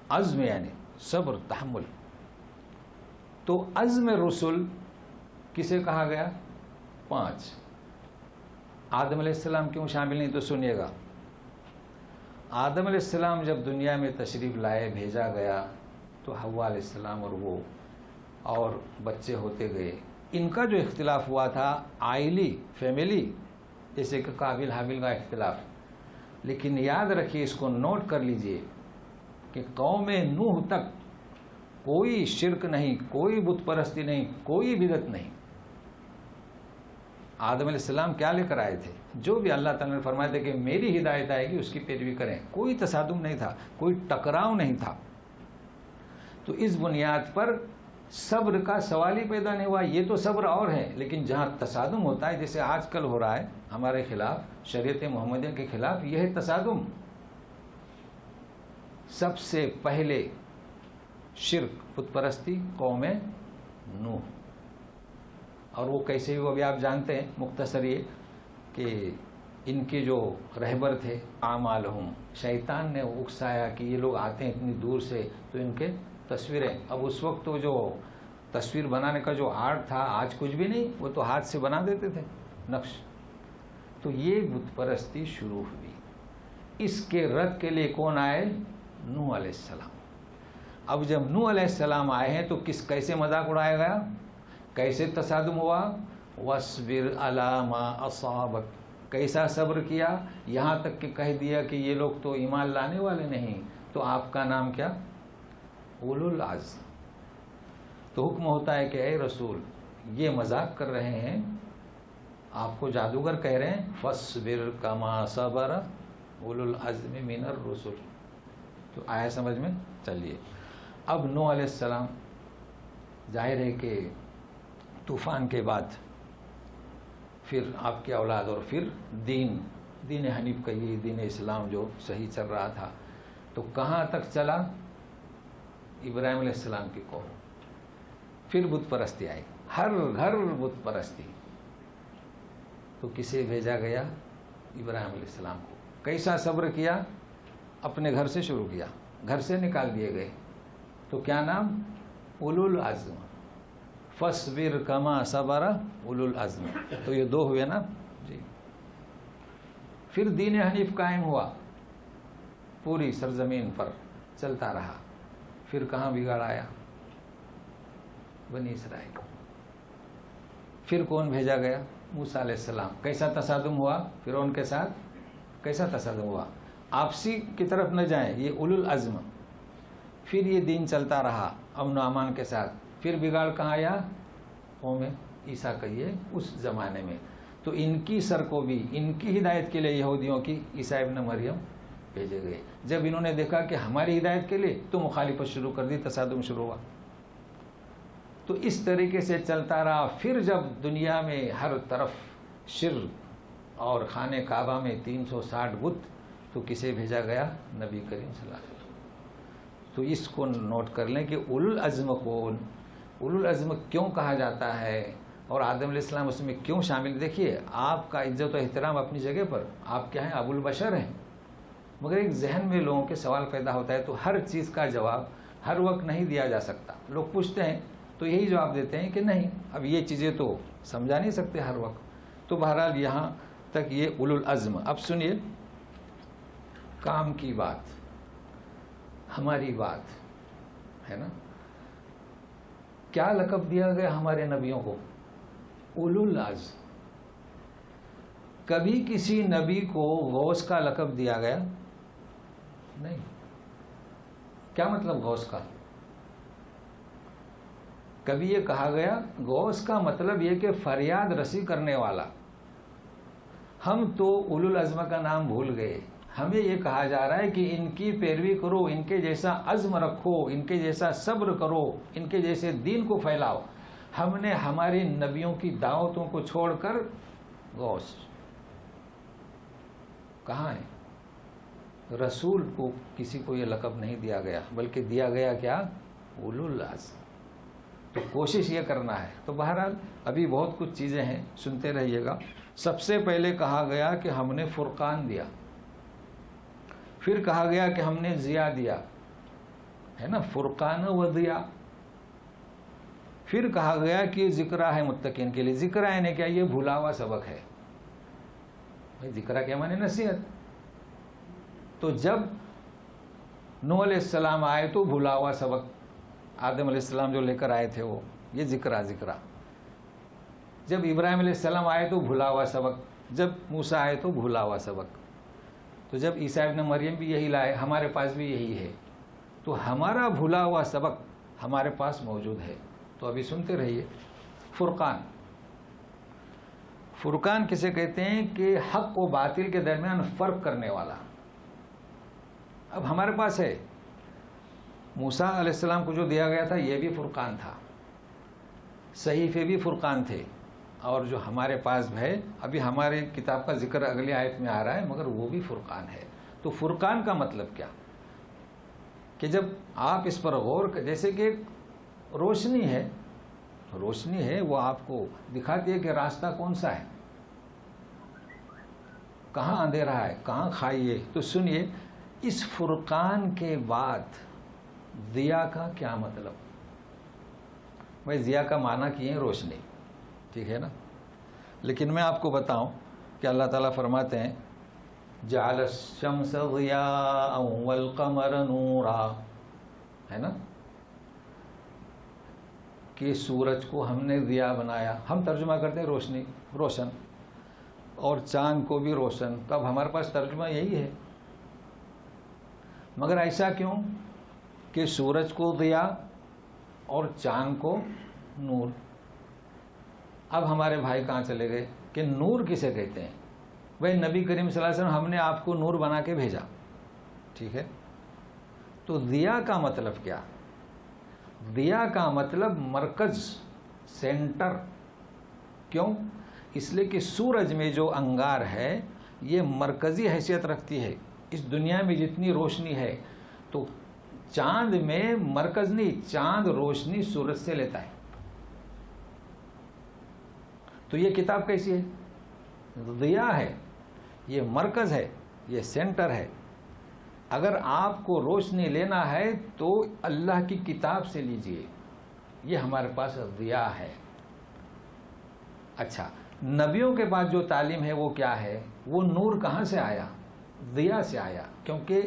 عزم یعنی صبر، تحمل. تو عزم رسول کسے کہا گیا؟ 5. آدم علیہ السلام کیوں شامل نہیں؟ تو سنیے گا. آدم علیہ السلام جب دنیا میں تشریف لائے، بھیجا گیا، تو حوا علیہ السلام اور وہ اور بچے ہوتے گئے. ان کا جو اختلاف ہوا تھا عائلی، فیملی، جیسے کہ قابل حابل کا اختلاف. لیکن یاد رکھیے، اس کو نوٹ کر لیجئے کہ قوم نوح تک کوئی شرک نہیں، کوئی بت پرستی نہیں، کوئی بدعت نہیں. آدم علیہ السلام کیا لے کر آئے تھے؟ جو بھی اللہ تعالیٰ نے فرمایا تھا کہ میری ہدایت آئے گی اس کی پیروی کریں. کوئی تصادم نہیں تھا، کوئی ٹکراؤ نہیں تھا. تو اس بنیاد پر صبر کا سوال ہی پیدا نہیں ہوا. یہ تو صبر اور ہے، لیکن جہاں تصادم ہوتا ہے، جیسے آج کل ہو رہا ہے ہمارے خلاف، شریعت محمدیہ کے خلاف، یہ ہے تصادم. سب سے پہلے شرک، بت پرستی، قوم نوح. اور وہ کیسے وہ بھی آپ جانتے ہیں. مختصر یہ کہ ان کے جو رہبر تھے اعمالہم، شیطان نے اکسایا کہ یہ لوگ آتے ہیں اتنی دور سے، تو ان کے تصویریں. اب اس وقت تو جو تصویر بنانے کا جو آرٹ تھا، آج کچھ بھی نہیں، وہ تو ہاتھ سے بنا دیتے تھے نقش. تو یہ بت پرستی شروع ہوئی. اس کے رد کے لیے کون آئے؟ نوح علیہ السلام. اب جب نوح علیہ السلام آئے ہیں تو کیسے مذاق اڑایا گیا، کیسے تصادم ہوا؟ وَاصْبِرْ عَلَىٰ مَا أَصَابَكَ، کیسا صبر کیا، یہاں تک کہ کہہ دیا کہ یہ لوگ تو ایمان لانے والے نہیں. تو آپ کا نام کیا؟ اولو العزم. تو حکم ہوتا ہے کہ اے رسول، یہ مذاق کر رہے ہیں، آپ کو جادوگر کہہ رہے ہیں، فَاصْبِرْ كَمَا صَبَرَ اولو العزم من الرسل. تو آیا سمجھ میں؟ چلیے. اب نوح علیہ السلام، ظاہر ہے کہ طوفان کے بعد پھر آپ کی اولاد، اور پھر دین حنیف کہیے، دین اسلام جو صحیح چل رہا تھا، تو کہاں تک چلا؟ ابراہیم علیہ السلام کی قوم. پھر بت پرستی آئی، ہر گھر بت پرستی. تو کسے بھیجا گیا؟ ابراہیم علیہ السلام کو. کیسا صبر کیا؟ اپنے گھر سے شروع کیا، گھر سے نکال دیے گئے. تو کیا نام؟ اولو العزم. فَاصْبِرْ كَمَا صَبَرَ اولو العزم. تو یہ 2 ہوئے نا جی. پھر دین حنیف قائم ہوا، پوری سرزمین پر چلتا رہا. پھر کہاں بگاڑ آیا؟ بنی اسرائیل. پھر کون بھیجا گیا؟ موسیٰ علیہ السلام. کیسا تصادم ہوا فرعون کے ساتھ؟ کیسا تصادم ہوا؟ آپسی کی طرف نہ جائیں، یہ اولو العزم. پھر یہ دین چلتا رہا امن و امان کے ساتھ. پھر بگاڑ کہاں آیا؟ قوم عیسیٰ کا یہ اس زمانے میں. تو ان کی سر کو بھی ان کی ہدایت کے لیے یہودیوں کی عیسیٰ ابن مریم بھیجے گئے. جب انہوں نے دیکھا کہ ہماری ہدایت کے لیے تو مخالفت شروع کر دی، تصادم شروع ہوا. تو اس طریقے سے چلتا رہا. پھر جب دنیا میں ہر طرف شرک اور خانہ کعبہ میں 360 بت، تو کسے بھیجا گیا؟ نبی کریم صلی اللہ علیہ وسلم. تو اس کو نوٹ کر لیں کہ اولو العزم کون، اولو العزم کیوں کہا جاتا ہے، اور آدم علیہ السلام اس میں کیوں شامل. دیکھیے آپ کا عزت و احترام اپنی جگہ پر، آپ کیا ہیں؟ ابو البشر ہیں. مگر ایک ذہن میں لوگوں کے سوال پیدا ہوتا ہے، تو ہر چیز کا جواب ہر وقت نہیں دیا جا سکتا. لوگ پوچھتے ہیں تو یہی جواب دیتے ہیں کہ نہیں، اب یہ چیزیں تو سمجھا نہیں سکتے ہر وقت. تو بہرحال یہاں تک یہ اولو العزم. اب سنیے کام کی بات، ہماری بات ہے نا. کیا لقب دیا گیا ہمارے نبیوں کو؟ اولو العزم. کبھی کسی نبی کو غوث کا لقب دیا گیا؟ نہیں. کیا مطلب غوث کا؟ کبھی یہ کہا گیا غوث کا مطلب یہ کہ فریاد رسی کرنے والا. ہم تو اولو العزم کا نام بھول گئے. ہمیں یہ کہا جا رہا ہے کہ ان کی پیروی کرو، ان کے جیسا عزم رکھو، ان کے جیسا صبر کرو، ان کے جیسے دین کو پھیلاؤ. ہم نے ہمارے نبیوں کی دعوتوں کو چھوڑ کر غوث کہاں ہے؟ رسول کو کسی کو یہ لقب نہیں دیا گیا، بلکہ دیا گیا کیا؟ اولو العزم. تو کوشش یہ کرنا ہے. تو بہرحال ابھی بہت کچھ چیزیں ہیں، سنتے رہیے گا. سب سے پہلے کہا گیا کہ ہم نے فرقان دیا، پھر کہا گیا کہ ہم نے ضیاء دیا، ہے نا، فرقان و ضیاء. پھر کہا گیا کہ ذکرہ ہے متقین کے لیے. ذکرہ یعنی کیا؟ یہ بھولا ہوا سبق ہے. ذکرہ کیا معنی؟ نصیحت. تو جب نوح علیہ السلام آئے تو بھولا ہوا سبق آدم علیہ السلام جو لے کر آئے تھے وہ، یہ ذکرہ. جب ابراہیم علیہ السلام آئے تو بھولا ہوا سبق، جب موسیٰ آئے تو بھولا ہوا سبق. تو جب عیسیٰ ابن مریم بھی یہی لائے، ہمارے پاس بھی یہی ہے. تو ہمارا بھولا ہوا سبق ہمارے پاس موجود ہے. تو ابھی سنتے رہیے. فرقان. فرقان کسے کہتے ہیں؟ کہ حق و باطل کے درمیان فرق کرنے والا. اب ہمارے پاس ہے. موسیٰ علیہ السلام کو جو دیا گیا تھا یہ بھی فرقان تھا، صحیفے بھی فرقان تھے. اور جو ہمارے پاس ہے ابھی ہمارے کتاب کا ذکر اگلی آیت میں آ رہا ہے، مگر وہ بھی فرقان ہے. تو فرقان کا مطلب کیا؟ کہ جب آپ اس پر غور جیسے کہ روشنی ہے وہ آپ کو دکھاتی ہے کہ راستہ کون سا ہے، کہاں اندھیرا ہے، کہاں کھائی ہے. تو سنیے اس فرقان کے بعد ضیاء کا کیا مطلب؟ بھائی ضیاء کا معنی کیے روشنی، ٹھیک ہے نا. لیکن میں آپ کو بتاؤں کہ اللہ تعالیٰ فرماتے ہیں جعل الشمس ضیاء والقمر نورا، ہے نا، کہ سورج کو ہم نے ضیاء بنایا. ہم ترجمہ کرتے ہیں روشنی، روشن، اور چاند کو بھی روشن. تب ہمارے پاس ترجمہ یہی ہے. مگر ایسا کیوں کہ سورج کو ضیاء اور چاند کو نور؟ اب ہمارے بھائی کہاں چلے گئے کہ نور کسے کہتے ہیں؟ بھائی نبی کریم صلی اللہ علیہ وسلم ہم نے آپ کو نور بنا کے بھیجا، ٹھیک ہے. تو ضیاء کا مطلب کیا؟ ضیاء کا مطلب مرکز، سینٹر. کیوں؟ اس لیے کہ سورج میں جو انگار ہے یہ مرکزی حیثیت رکھتی ہے. اس دنیا میں جتنی روشنی ہے تو چاند میں مرکز نہیں، چاند روشنی سورج سے لیتا ہے. تو یہ کتاب کیسی ہے؟ ضیاء ہے، یہ مرکز ہے، یہ سینٹر ہے. اگر آپ کو روشنی لینا ہے تو اللہ کی کتاب سے لیجئے، یہ ہمارے پاس ضیاء ہے. اچھا، نبیوں کے پاس جو تعلیم ہے وہ کیا ہے؟ وہ نور کہاں سے آیا؟ ضیاء سے آیا. کیونکہ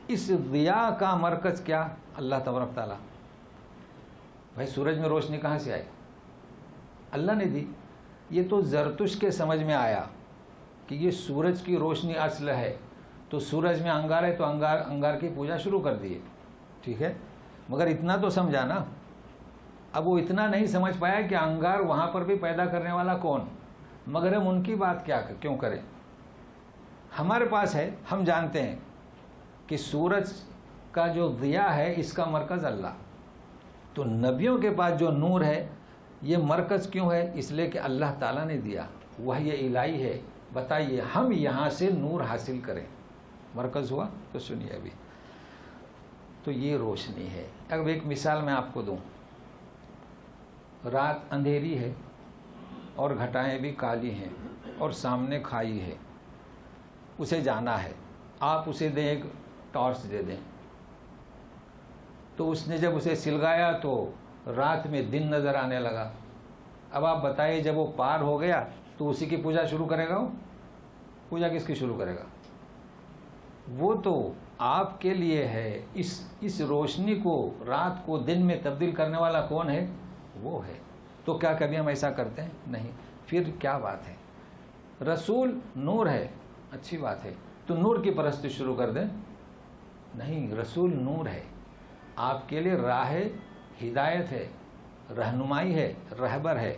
اس ضیاء کا مرکز کیا؟ اللہ تبارک تعالیٰ. بھائی سورج میں روشنی کہاں سے آئی؟ اللہ نے دی. یہ تو زرتش کے سمجھ میں آیا کہ یہ سورج کی روشنی اصل ہے، تو سورج میں انگار ہے تو انگار کی پوجا شروع کر دیے. ٹھیک ہے، مگر اتنا تو سمجھا نا. اب وہ اتنا نہیں سمجھ پایا کہ انگار وہاں پر بھی پیدا کرنے والا کون، مگر ہم ان کی بات کیوں کریں؟ ہمارے پاس ہے، ہم جانتے ہیں کہ سورج کا جو ضیاء ہے اس کا مرکز اللہ. تو نبیوں کے پاس جو نور ہے یہ مرکز کیوں ہے؟ اس لیے کہ اللہ تعالیٰ نے دیا، وحی الہی ہے. بتائیے ہم یہاں سے نور حاصل کریں، مرکز ہوا. تو سنیے ابھی، تو یہ روشنی ہے. اب ایک مثال میں آپ کو دوں. رات اندھیری ہے اور گھٹائیں بھی کالی ہیں اور سامنے کھائی ہے، اسے جانا ہے. آپ اسے دیں ایک ٹارچ دے دیں، تو اس نے جب اسے سلگایا تو رات میں دن نظر آنے لگا. اب آپ بتائیے جب وہ پار ہو گیا تو اسی کی پوجا شروع کرے گا؟ وہ پوجا کس کی شروع کرے گا؟ وہ تو آپ کے لیے ہے. اس روشنی کو، رات کو دن میں تبدیل کرنے والا کون ہے؟ وہ ہے. تو کیا کبھی ہم ایسا کرتے ہیں؟ نہیں. پھر کیا بات ہے؟ رسول نور ہے، اچھی بات ہے، تو نور کی پرستش شروع کر دیں؟ نہیں، رسول نور ہے، آپ کے لیے راہ ہدایت ہے، رہنمائی ہے، رہبر ہے.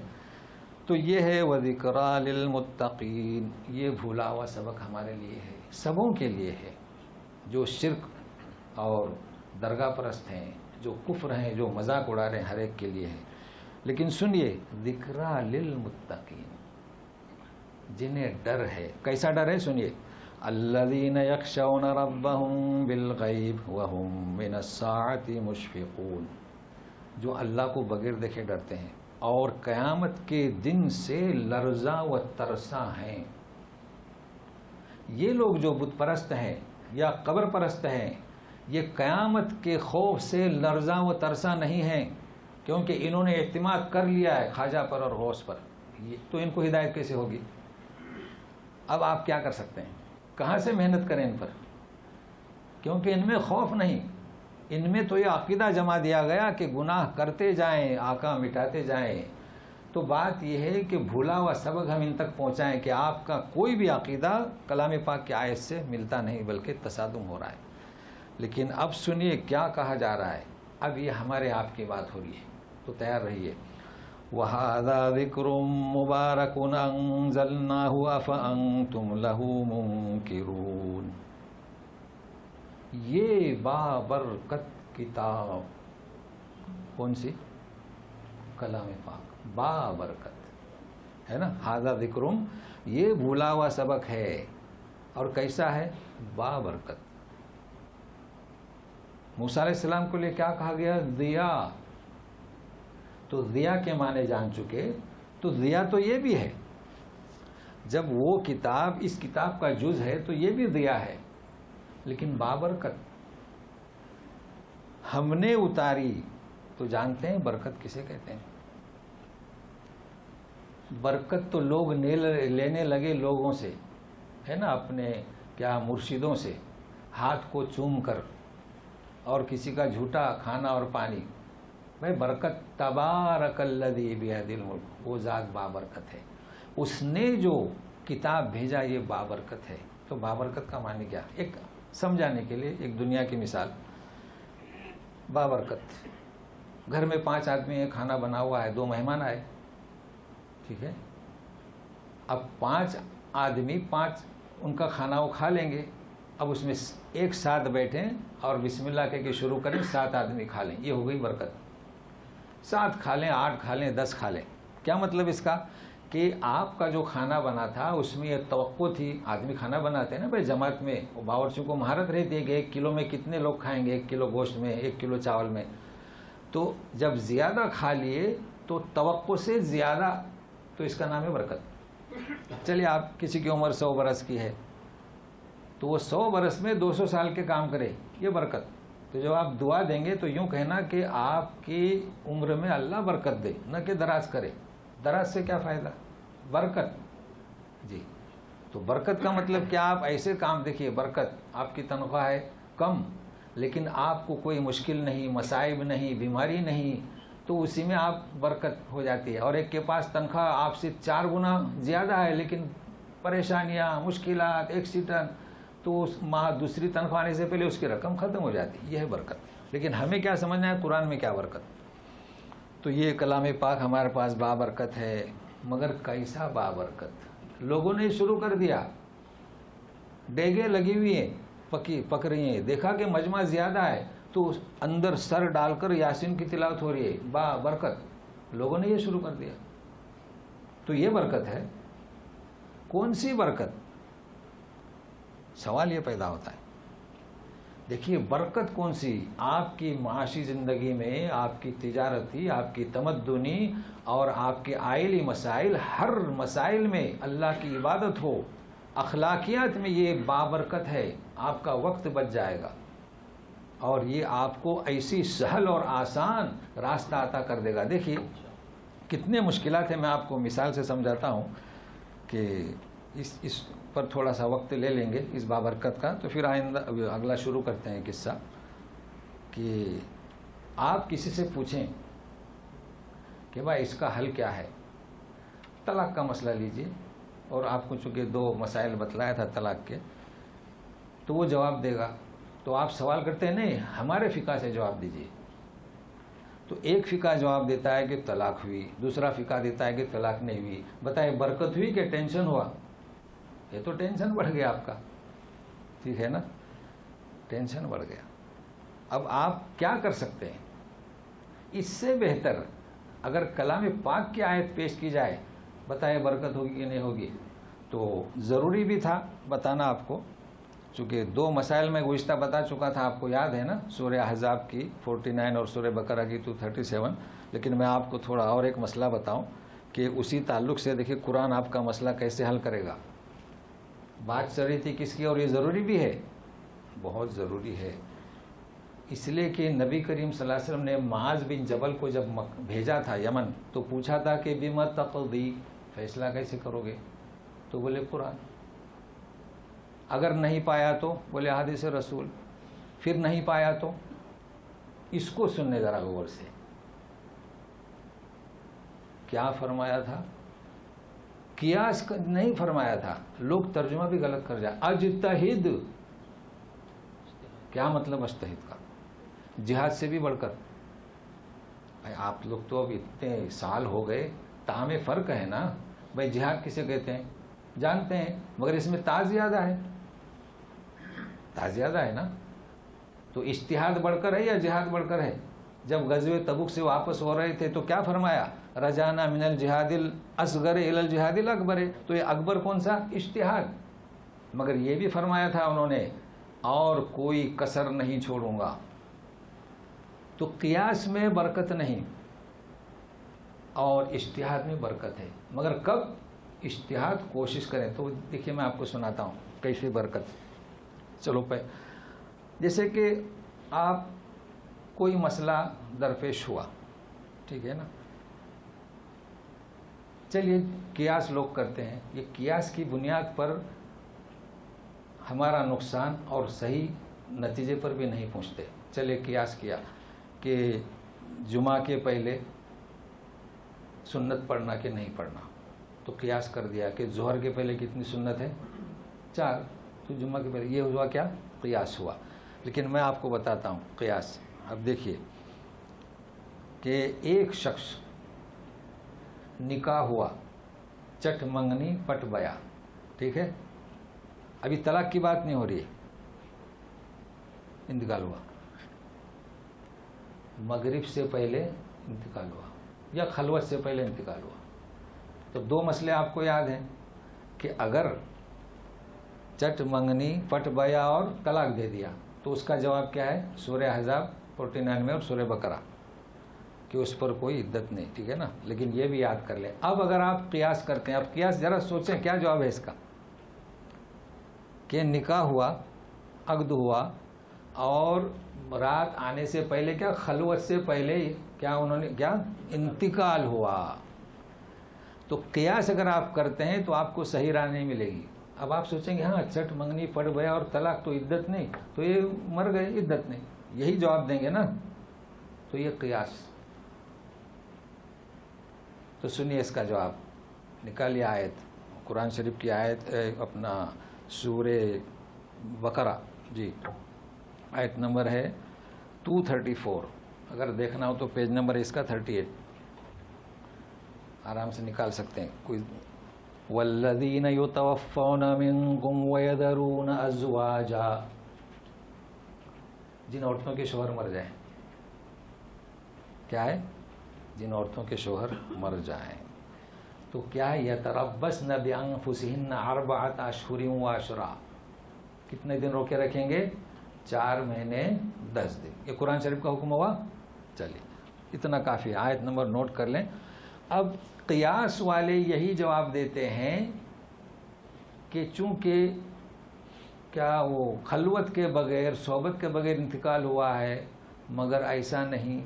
تو یہ ہے وَذِكْرَىٰ لِلْمُتَّقِينَ. یہ بھولا ہوا سبق ہمارے لیے ہے، سبوں کے لیے ہے، جو شرک اور درگاہ پرست ہیں، جو کفر ہیں، جو مذاق اڑا رہے ہیں، ہر ایک کے لیے ہے. لیکن سنیے، ذِكْرَىٰ لِلْمُتَّقِينَ، جنہیں ڈر ہے. کیسا ڈر ہے؟ سنیے. الذین یخشون ربهم بالغیب وهم من الساعة مشفقون. جو اللہ کو بغیر دیکھے ڈرتے ہیں اور قیامت کے دن سے لرزاں و ترساں ہیں. یہ لوگ جو بت پرست ہیں یا قبر پرست ہیں، یہ قیامت کے خوف سے لرزاں و ترساں نہیں ہیں، کیونکہ انہوں نے اعتماد کر لیا ہے خواجہ پر اور غوث پر. تو ان کو ہدایت کیسے ہوگی؟ اب آپ کیا کر سکتے ہیں؟ کہاں سے محنت کریں ان پر؟ کیونکہ ان میں خوف نہیں. ان میں تو یہ عقیدہ جما دیا گیا کہ گناہ کرتے جائیں، آقا مٹاتے جائیں. تو بات یہ ہے کہ بھولا ہوا سبق ہم ان تک پہنچائیں کہ آپ کا کوئی بھی عقیدہ کلام پاک کی آیت سے ملتا نہیں، بلکہ تصادم ہو رہا ہے. لیکن اب سنیے کیا کہا جا رہا ہے. اب یہ ہمارے آپ کی بات ہو رہی ہے، تو تیار رہیے. وَهَذَا ذِكْرٌ مُبَارَكٌ أَنزَلْنَاهُ أَفَأَنْتُمْ لَهُ مُنْكِرُونَ. یہ بابرکت کتاب کون سی؟ کلام پاک، بابرکت ہے نا. ھذا ذکر، یہ بھولا ہوا سبق ہے، اور کیسا ہے؟ بابرکت. موسیٰ علیہ السلام کو لے کیا کہا گیا؟ ضیاء. تو ضیاء کے معنی جان چکے، تو ضیاء تو یہ بھی ہے. جب وہ کتاب اس کتاب کا جز ہے تو یہ بھی ضیاء ہے، لیکن بابرکت ہم نے اتاری. تو جانتے ہیں برکت کسے کہتے ہیں؟ برکت تو لوگ لینے لگے لوگوں سے، ہے نا، اپنے کیا مرشدوں سے، ہاتھ کو چوم کر، اور کسی کا جھوٹا کھانا اور پانی. بھائی برکت تبارک الذی بیدہ الملک، وہ ذات بابرکت ہے. اس نے جو کتاب بھیجا یہ بابرکت ہے. تو بابرکت کا معنی کیا؟ ایک سمجھانے کے لیے ایک دنیا کی مثال. بابرکت، گھر میں 5 آدمی ہیں، کھانا بنا ہوا ہے، 2 مہمان آئے، ٹھیک ہے. اب 5 آدمی 5 ان کا کھانا وہ کھا لیں گے. اب اس میں ایک ساتھ بیٹھیں اور بسم اللہ کہہ کے شروع کریں، 7 آدمی کھا لیں. یہ ہو گئی برکت. 7 کھا لیں، 8 کھا لیں، 10 کھا لیں. کیا مطلب اس کا؟ کہ آپ کا جو کھانا بنا تھا اس میں یہ توقع تھی. آدمی کھانا بناتے ہیں نا بھائی جماعت میں، باورچیوں کو مہارت رہتی ہے کہ 1 کلو میں کتنے لوگ کھائیں گے، 1 کلو گوشت میں، 1 کلو چاول میں. تو جب زیادہ کھا لیے تو توقع سے زیادہ، تو اس کا نام ہے برکت. چلیے آپ کسی کی عمر 100 برس کی ہے تو وہ 100 برس میں 200 سال کے کام کرے، یہ برکت. تو جب آپ دعا دیں گے تو یوں کہنا کہ آپ کی عمر میں اللہ برکت دے، نہ کہ دراز کرے. دراز سے کیا فائدہ؟ برکت. جی، تو برکت کا مطلب کیا؟ آپ ایسے کام دیکھیے. برکت آپ کی تنخواہ ہے کم، لیکن آپ کو کوئی مشکل نہیں، مصائب نہیں، بیماری نہیں، تو اسی میں آپ برکت ہو جاتی ہے. اور ایک کے پاس تنخواہ آپ سے 4 گنا زیادہ ہے لیکن پریشانیاں، مشکلات، ایکسیڈنٹ، تو اس ماہ دوسری تنخواہ آنے سے پہلے اس کی رقم ختم ہو جاتی. یہ ہے برکت. لیکن ہمیں کیا سمجھنا ہے قرآن میں کیا برکت. تو یہ کلام پاک ہمارے پاس بابرکت ہے، مگر کیسا بابرکت. لوگوں نے شروع کر دیا، ڈیگیں لگی ہوئی ہیں، پک رہی ہیں، دیکھا کہ مجمع زیادہ ہے تو اندر سر ڈال کر یاسین کی تلاوت ہو رہی ہے، برکت. لوگوں نے یہ شروع کر دیا. تو یہ برکت ہے. کون سی برکت؟ سوال یہ پیدا ہوتا ہے. دیکھیے برکت کون سی؟ آپ کی معاشی زندگی میں، آپ کی تجارتی، آپ کی تمدنی اور آپ کے آئلی مسائل، ہر مسائل میں اللہ کی عبادت ہو، اخلاقیات میں یہ بابرکت ہے. آپ کا وقت بچ جائے گا اور یہ آپ کو ایسی سہل اور آسان راستہ عطا کر دے گا. دیکھیے کتنے مشکلات ہیں. میں آپ کو مثال سے سمجھاتا ہوں کہ اس پر تھوڑا سا وقت لے لیں گے اس بابرکت کا، تو پھر آئندہ اگلا شروع کرتے ہیں قصہ. کہ آپ کسی سے پوچھیں کہ بھائی اس کا حل کیا ہے. طلاق کا مسئلہ لیجئے، اور آپ کو چونکہ 2 مسائل بتلایا تھا طلاق کے، تو وہ جواب دے گا. تو آپ سوال کرتے ہیں نہیں ہمارے فقہ سے جواب دیجئے. تو ایک فقہ جواب دیتا ہے کہ طلاق ہوئی، دوسرا فقہ دیتا ہے کہ طلاق نہیں ہوئی. بتائے برکت ہوئی کہ ٹینشن ہوا؟ یہ تو ٹینشن بڑھ گیا آپ کا. ٹھیک ہے نا، ٹینشن بڑھ گیا. اب آپ کیا کر سکتے ہیں؟ اس سے بہتر اگر کلام پاک کی آیت پیش کی جائے، بتائے برکت ہوگی کہ نہیں ہوگی. تو ضروری بھی تھا بتانا آپ کو، چونکہ 2 مسائل میں گزشتہ بتا چکا تھا، آپ کو یاد ہے نا، سورہ احزاب کی 49 اور سورہ بقرہ کی 237. لیکن میں آپ کو تھوڑا اور ایک مسئلہ بتاؤں کہ اسی تعلق سے دیکھیں قرآن آپ کا مسئلہ کیسے حل کرے گا. بات چل رہی تھی کس کی، اور یہ ضروری بھی ہے، بہت ضروری ہے. اس لیے کہ نبی کریم صلی اللہ علیہ وسلم نے معاذ بن جبل کو جب بھیجا تھا یمن، تو پوچھا تھا کہ بما تقضی، فیصلہ کیسے کرو گے؟ تو بولے قرآن. اگر نہیں پایا تو بولے حدیث رسول. پھر نہیں پایا تو اس کو سننے ذرا غور سے. کیا فرمایا تھا؟ قیاس نہیں فرمایا تھا. لوگ ترجمہ بھی غلط کر جائے. اجتہد، کیا مطلب اجتہد کا؟ جہاد سے بھی بڑھ کر. آپ لوگ تو اب اتنے سال ہو گئے، تاہم فرق ہے نا. بھائی جہاد کسے کہتے ہیں جانتے ہیں، مگر اس میں تا زیادہ ہے. تا زیادہ ہے نا. تو اجتہاد بڑھ کر ہے یا جہاد بڑھ کر ہے؟ جب غزوہ تبوک سے واپس ہو رہے تھے تو کیا فرمایا؟ رجانا من الجہاد الاصغر الی الجہاد الاکبر. تو یہ اکبر کون سا؟ اجتہاد. مگر یہ بھی فرمایا تھا انہوں نے اور کوئی کسر نہیں چھوڑوں گا. تو قیاس میں برکت نہیں اور اجتہاد میں برکت ہے. مگر کب؟ اجتہاد کوشش کریں. تو دیکھیے میں آپ کو سناتا ہوں کیسے برکت. چلو جیسے کہ آپ کوئی مسئلہ درپیش ہوا، ٹھیک ہے نا. چلیے قیاس لوگ کرتے ہیں. یہ قیاس کی بنیاد پر ہمارا نقصان اور صحیح نتیجے پر بھی نہیں پہنچتے. چلیے قیاس کیا کہ جمعہ کے پہلے سنت پڑھنا کہ نہیں پڑھنا. تو قیاس کر دیا کہ ظہر کے پہلے کتنی سنت ہے؟ 4. تو جمعہ کے پہلے یہ ہوا کیا؟ قیاس ہوا. لیکن میں آپ کو بتاتا ہوں قیاس. اب دیکھیے کہ ایک شخص نکاح ہوا، چٹ منگنی پٹ بیا، ٹھیک ہے. ابھی طلاق کی بات نہیں ہو رہی ہے. انتقال ہوا، مغرب سے پہلے انتقال ہوا یا خلوت سے پہلے انتقال ہوا. تو 2 مسئلے آپ کو یاد ہیں کہ اگر چٹ منگنی پٹ بیا اور طلاق دے دیا تو اس کا جواب کیا ہے؟ سورہ احزاب 49 میں اور سورہ بقرہ کہ اس پر کوئی عدت نہیں. ٹھیک ہے نا. لیکن یہ بھی یاد کر لیں. اب اگر آپ قیاس کرتے ہیں، اب قیاس ذرا سوچیں کیا جواب ہے اس کا. کہ نکاح ہوا، عقد ہوا اور رات آنے سے پہلے کیا؟ خلوت سے پہلے کیا انہوں نے کیا؟ انتقال ہوا. تو قیاس اگر آپ کرتے ہیں تو آپ کو صحیح راہ نہیں ملے گی. اب آپ سوچیں گے ہاں چٹ منگنی پڑ گیا اور طلاق تو عدت نہیں، تو یہ مر گئے، عدت نہیں، یہی جواب دیں گے نا. تو یہ قیاس تو سنیے اس کا جواب، نکالیے آیت، قرآن شریف کی آیت، اپنا سورہ بقرہ، جی آیت نمبر ہے 234، اگر دیکھنا ہو تو پیج نمبر اس کا 38، آرام سے نکال سکتے ہیں کوئی۔ والذین یتوفون منکم ویذرون ازواجا، جن عورتوں کے شوہر مر جائیں، کیا ہے؟ جن عورتوں کے شوہر مر جائیں تو کیا یتربصن بانفسہن 4 اشہر و عشرا، کتنے دن روکے رکھیں گے؟ 4 مہینے 10 دن، یہ قرآن شریف کا حکم ہوا۔ چلیے اتنا کافی ہے، آیت نمبر نوٹ کر لیں۔ اب قیاس والے یہی جواب دیتے ہیں کہ چونکہ کیا وہ خلوت کے بغیر، صحبت کے بغیر انتقال ہوا ہے، مگر ایسا نہیں۔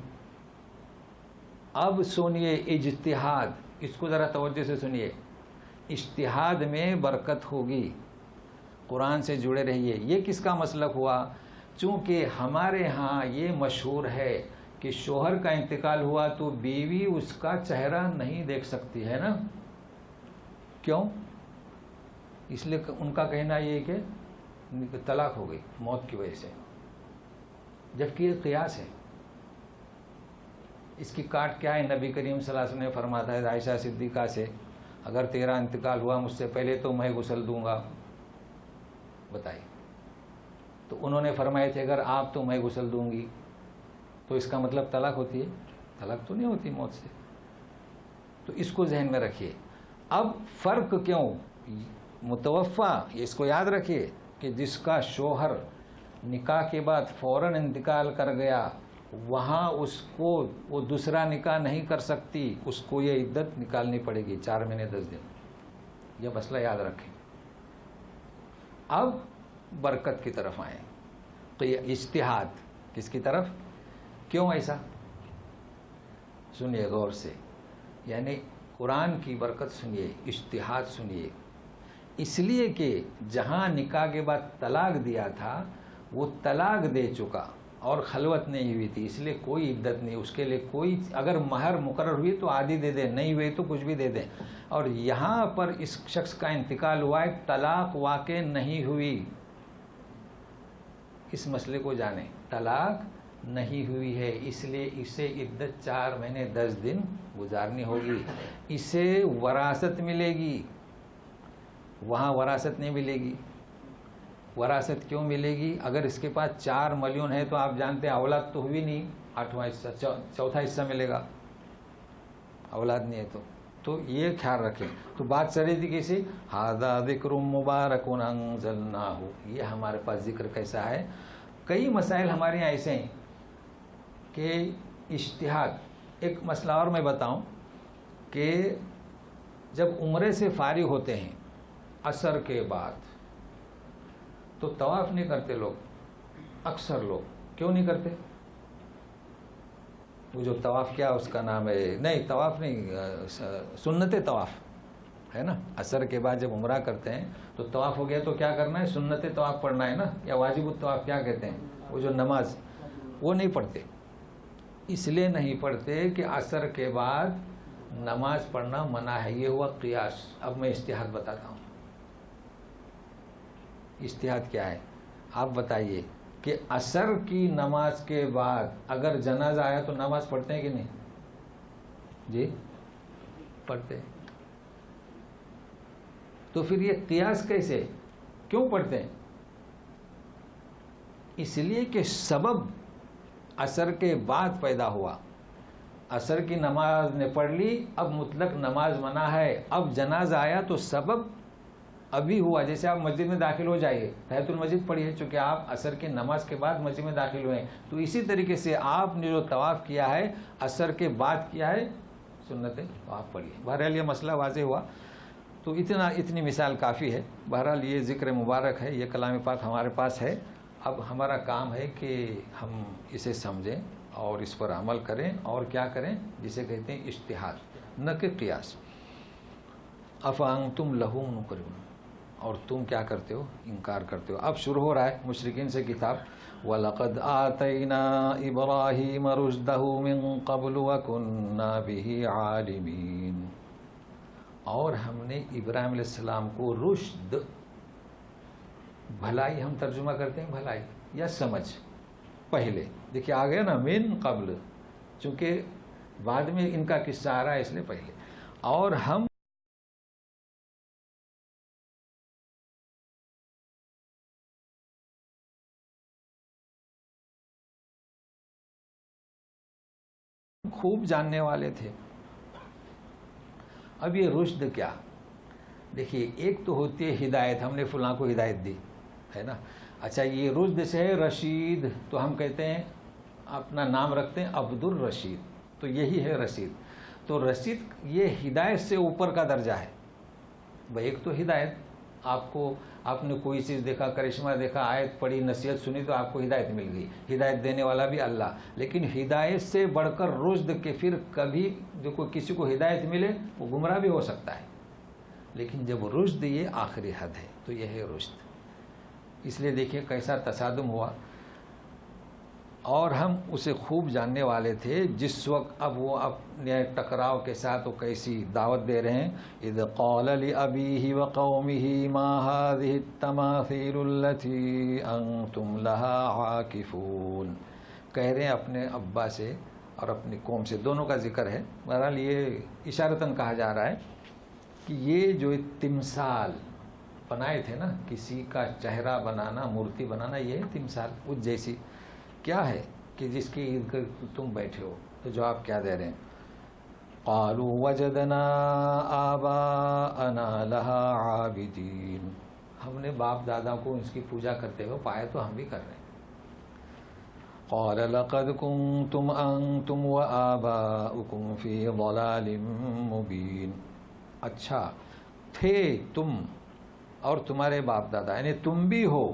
اب سنیے اجتہاد، اس کو ذرا توجہ سے سنیے، اجتہاد میں برکت ہوگی، قرآن سے جڑے رہیے۔ یہ کس کا مسلک ہوا؟ چونکہ ہمارے ہاں یہ مشہور ہے کہ شوہر کا انتقال ہوا تو بیوی اس کا چہرہ نہیں دیکھ سکتی ہے نا، کیوں؟ اس لیے ان کا کہنا یہ کہ طلاق ہو گئی موت کی وجہ سے، جبکہ یہ قیاس ہے۔ اس کی کاٹ کیا ہے؟ نبی کریم صلی اللہ علیہ وسلم نے فرماتا ہے عائشہ صدیقہ سے، اگر تیرا انتقال ہوا مجھ سے پہلے تو میں غسل دوں گا، بتائیے۔ تو انہوں نے فرمائے تھے اگر آپ تو میں غسل دوں گی، تو اس کا مطلب طلاق ہوتی ہے؟ طلاق تو نہیں ہوتی موت سے۔ تو اس کو ذہن میں رکھیے۔ اب فرق کیوں؟ متوفا، اس کو یاد رکھیے کہ جس کا شوہر نکاح کے بعد فوراً انتقال کر گیا، وہاں اس کو وہ دوسرا نکاح نہیں کر سکتی، اس کو یہ عدت نکالنی پڑے گی 4 مہینے 10 دن، یہ مسئلہ یاد رکھیں۔ اب برکت کی طرف آئیں، تو یہ اجتہاد کس کی طرف؟ کیوں ایسا؟ سنیے غور سے، یعنی قرآن کی برکت سنیے، اجتہاد سنیے۔ اس لیے کہ جہاں نکاح کے بعد طلاق دیا تھا وہ طلاق دے چکا اور خلوت نہیں ہوئی تھی، اس لیے کوئی عدت نہیں، اس کے لیے کوئی، اگر مہر مقرر ہوئی تو آدھی دے دیں، نہیں ہوئی تو کچھ بھی دے دیں۔ اور یہاں پر اس شخص کا انتقال ہوا ہے، طلاق واقع نہیں ہوئی، اس مسئلے کو جانیں، طلاق نہیں ہوئی ہے، اس لیے اسے عدت 4 مہینے 10 دن گزارنی ہوگی۔ اسے وراثت ملے گی، وہاں وراثت نہیں ملے گی۔ وراثت کیوں ملے گی؟ اگر اس کے پاس 4 ملیون ہے تو آپ جانتے ہیں اولاد تو ہوئی نہیں، 8واں حصہ، 4تھا حصہ ملے گا، اولاد نہیں ہے تو یہ خیال رکھیں۔ تو بات چل رہی تھی کیسے؟ ھذا ذکر مبارک انزلناہ، یہ ہمارے پاس ذکر کیسا ہے؟ کئی مسائل ہمارے یہاں ایسے ہیں کہ اجتہاد۔ ایک مسئلہ اور میں بتاؤں کہ جب عمرے سے فارغ ہوتے ہیں عصر کے بعد تو طواف نہیں کرتے لوگ، اکثر لوگ کیوں نہیں کرتے؟ وہ جو طواف کیا اس کا نام ہے، نہیں طواف نہیں، سنت طواف ہے نا۔ عصر کے بعد جب عمرہ کرتے ہیں تو طواف ہو گیا تو کیا کرنا ہے؟ سنت طواف پڑھنا ہے نا، یا واجب الطواف کیا کہتے ہیں، وہ جو نماز، وہ نہیں پڑھتے۔ اس لیے نہیں پڑھتے کہ عصر کے بعد نماز پڑھنا منع ہے، یہ ہوا قیاس۔ اب میں اجتہاد بتاتا ہوں، اجتہاد کیا ہے آپ بتائیے کہ عصر کی نماز کے بعد اگر جنازہ آیا تو نماز پڑھتے ہیں کہ نہیں؟ جی پڑھتے ہیں۔ تو پھر یہ قیاس کیسے؟ کیوں پڑھتے ہیں؟ اس لیے کہ سبب عصر کے بعد پیدا ہوا، عصر کی نماز نے پڑھ لی، اب مطلق نماز منع ہے، اب جنازہ آیا تو سبب ابھی ہوا۔ جیسے آپ مسجد میں داخل ہو جائیے، تحیۃ المسجد پڑھیے، چونکہ آپ عصر کی نماز کے بعد مسجد میں داخل ہوئے ہیں، تو اسی طریقے سے آپ نے جو طواف کیا ہے عصر کے بعد کیا ہے، سنت طواف پڑھیے۔ بہرحال یہ مسئلہ واضح ہوا، تو اتنی مثال کافی ہے۔ بہرحال یہ ذکر مبارک ہے، یہ کلام پاک ہمارے پاس ہے، اب ہمارا کام ہے کہ ہم اسے سمجھیں اور اس پر عمل کریں، اور کیا کریں؟ جسے کہتے ہیں اجتہاد، نہ کہ قیاس۔ افانتم لہ منکرون، اور تم کیا کرتے ہو؟ انکار کرتے ہو. اب شروع ہو رہا ہے مشرکین سے کتاب. وَلَقَدْ آتَيْنَا إِبْرَاهِيمَ رُشْدَهُ مِن قَبْلُ وَكُنَّا بِهِ عَالِمِينَ. اور ہم نے ابراہیم علیہ السلام کو رشد، بھلائی ہم ترجمہ کرتے ہیں بھلائی یا سمجھ. پہلے دیکھیے آ گیا نا من قبل، چونکہ بعد میں ان کا قصہ آ رہا ہے اس لیے پہلے. اور ہم خوب جاننے والے تھے. اب یہ رشد کیا؟ دیکھیے ایک تو ہوتی ہے ہدایت، ہم نے فلاں کو ہدایت دی ہے نا. اچھا یہ رشد سے ہے رشید، تو ہم کہتے ہیں اپنا نام رکھتے ہیں عبد الرشید، تو یہی ہے رشید. تو رشید یہ ہدایت سے اوپر کا درجہ ہے. بھائی ایک تو ہدایت، آپ نے کوئی چیز دیکھا، کرشمہ دیکھا، آیت پڑھی، نصیحت سنی تو آپ کو ہدایت مل گئی. ہدایت دینے والا بھی اللہ. لیکن ہدایت سے بڑھ کر رشد کے پھر کبھی جو کوئی کسی کو ہدایت ملے وہ گمراہ بھی ہو سکتا ہے، لیکن جب رشد یہ آخری حد ہے تو یہ ہے رشد. اس لیے دیکھیے کیسا تصادم ہوا. اور ہم اسے خوب جاننے والے تھے. جس وقت اب وہ اپنے ٹکراؤ کے ساتھ وہ کیسی دعوت دے رہے ہیں. اذ قال لأبيه وقومه ما هذه التماثيل التي انتم لها عاكفون. کہہ رہے ہیں اپنے ابا سے اور اپنی قوم سے، دونوں کا ذکر ہے. بہرحال یہ اشارتاً کہا جا رہا ہے کہ یہ جو تمثال بنائے تھے نا، کسی کا چہرہ بنانا، مورتی بنانا، یہ تمثال اس جیسی کیا ہے کہ جس کی عید کر تم بیٹھے ہو. تو جواب کیا دے رہے ہیں؟ قالوا وجدنا آباءنا لها عابدین. ہم نے باپ دادا کو اس کی پوجا کرتے ہوئے پایا تو ہم بھی کر رہے ہیں. قال لقد كنتم انتم وآباؤكم في ضلال مبين. اچھا تھے تم اور تمہارے باپ دادا، یعنی تم بھی ہو،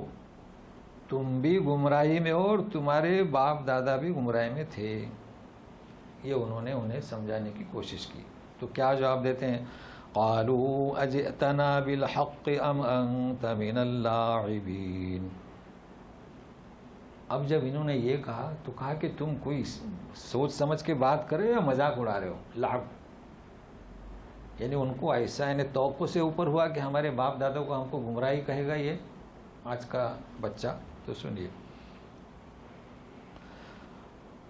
تم بھی گمراہی میں ہو اور تمہارے باپ دادا بھی گمراہی میں تھے. یہ انہوں نے انہیں سمجھانے کی کوشش کی. تو کیا جواب دیتے ہیں؟ قالوا اجئتنا بالحق ام انت من اللاعبین. اب جب انہوں نے یہ کہا تو کہا کہ تم کوئی سوچ سمجھ کے بات کر رہے ہو یا مذاق اڑا رہے ہو؟ لعب، یعنی ان کو ایسا یعنی توقع سے اوپر ہوا کہ ہمارے باپ دادا کو ہم کو گمراہی کہے گا یہ آج کا بچہ. تو سنیے.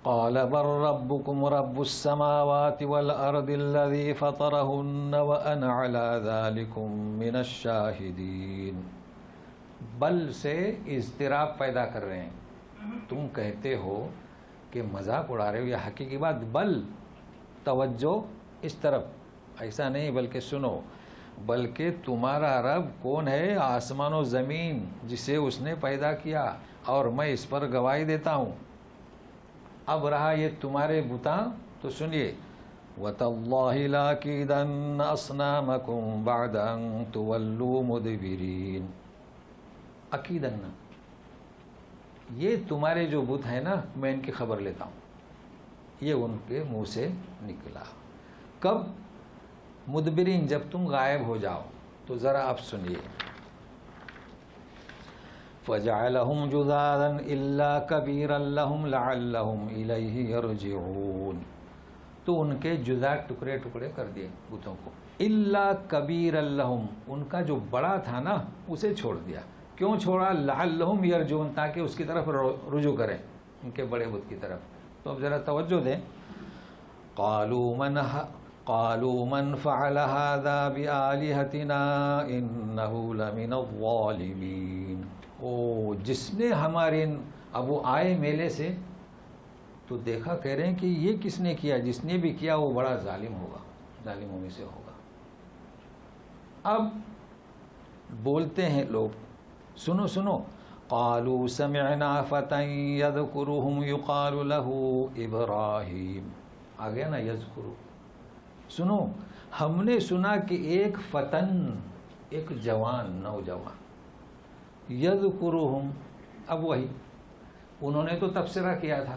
قال بل ربكم رب السماوات والارض الذي فطرهن وانا على ذلكم من الشاهدين. بل سے اضطراب پیدا کر رہے ہیں. تم کہتے ہو کہ مذاق اڑا رہے ہو یا حقیقی بات. بل توجہ اس طرف، ایسا نہیں بلکہ سنو. بلکہ تمہارا رب کون ہے؟ آسمان و زمین جسے اس نے پیدا کیا، اور میں اس پر گواہی دیتا ہوں. اب رہا یہ تمہارے بتاں تو سنیے. وَتَاللَّهِ لَأَكِيدَنَّ أَصْنَامَكُمْ بَعْدَ أَن تُوَلُّوا مُدْبِرِينَ. عقیدن، یہ تمہارے جو بت ہیں نا، میں ان کی خبر لیتا ہوں. یہ ان کے منہ سے نکلا. کب؟ مدبرین، جب تم غائب ہو جاؤ. تو ذرا آپ سنیے. فَجَعَلَهُمْ جُذَاذًا إِلَّا كَبِيرًا لَهُمْ لَعَلَّهُمْ إِلَيْهِ يَرْجِعُونَ. تو ان کے جزا ٹکڑے ٹکڑے کر دیے بتوں کو. إِلَّا كَبِيرًا لَهُمْ، ان کا جو بڑا تھا نا اسے چھوڑ دیا. کیوں چھوڑا؟ لَعَلَّهُمْ يَرْجِعُونَ، تاکہ اس کی طرف رجوع کریں، ان کے بڑے بت کی طرف. تو اب ذرا توجہ دیں. قالوا من فعل هذا بآلهتنا انه لمن الظالمين. جس نے ہمارے اب وہ آئے میلے سے تو دیکھا، کہہ رہے ہیں کہ یہ کس نے کیا؟ جس نے بھی کیا وہ بڑا ظالم ہوگا، ظالموں میں سے ہوگا. اب بولتے ہیں لوگ، سنو سنو. قالوا سمعنا فتى يذكرهم يقال له ابراہیم. آ گیا نا یذکرو. سنو، ہم نے سنا کہ ایک فتن، ایک جوان، نوجوان، یذکرہم. اب وہی انہوں نے تو تبصرہ کیا تھا،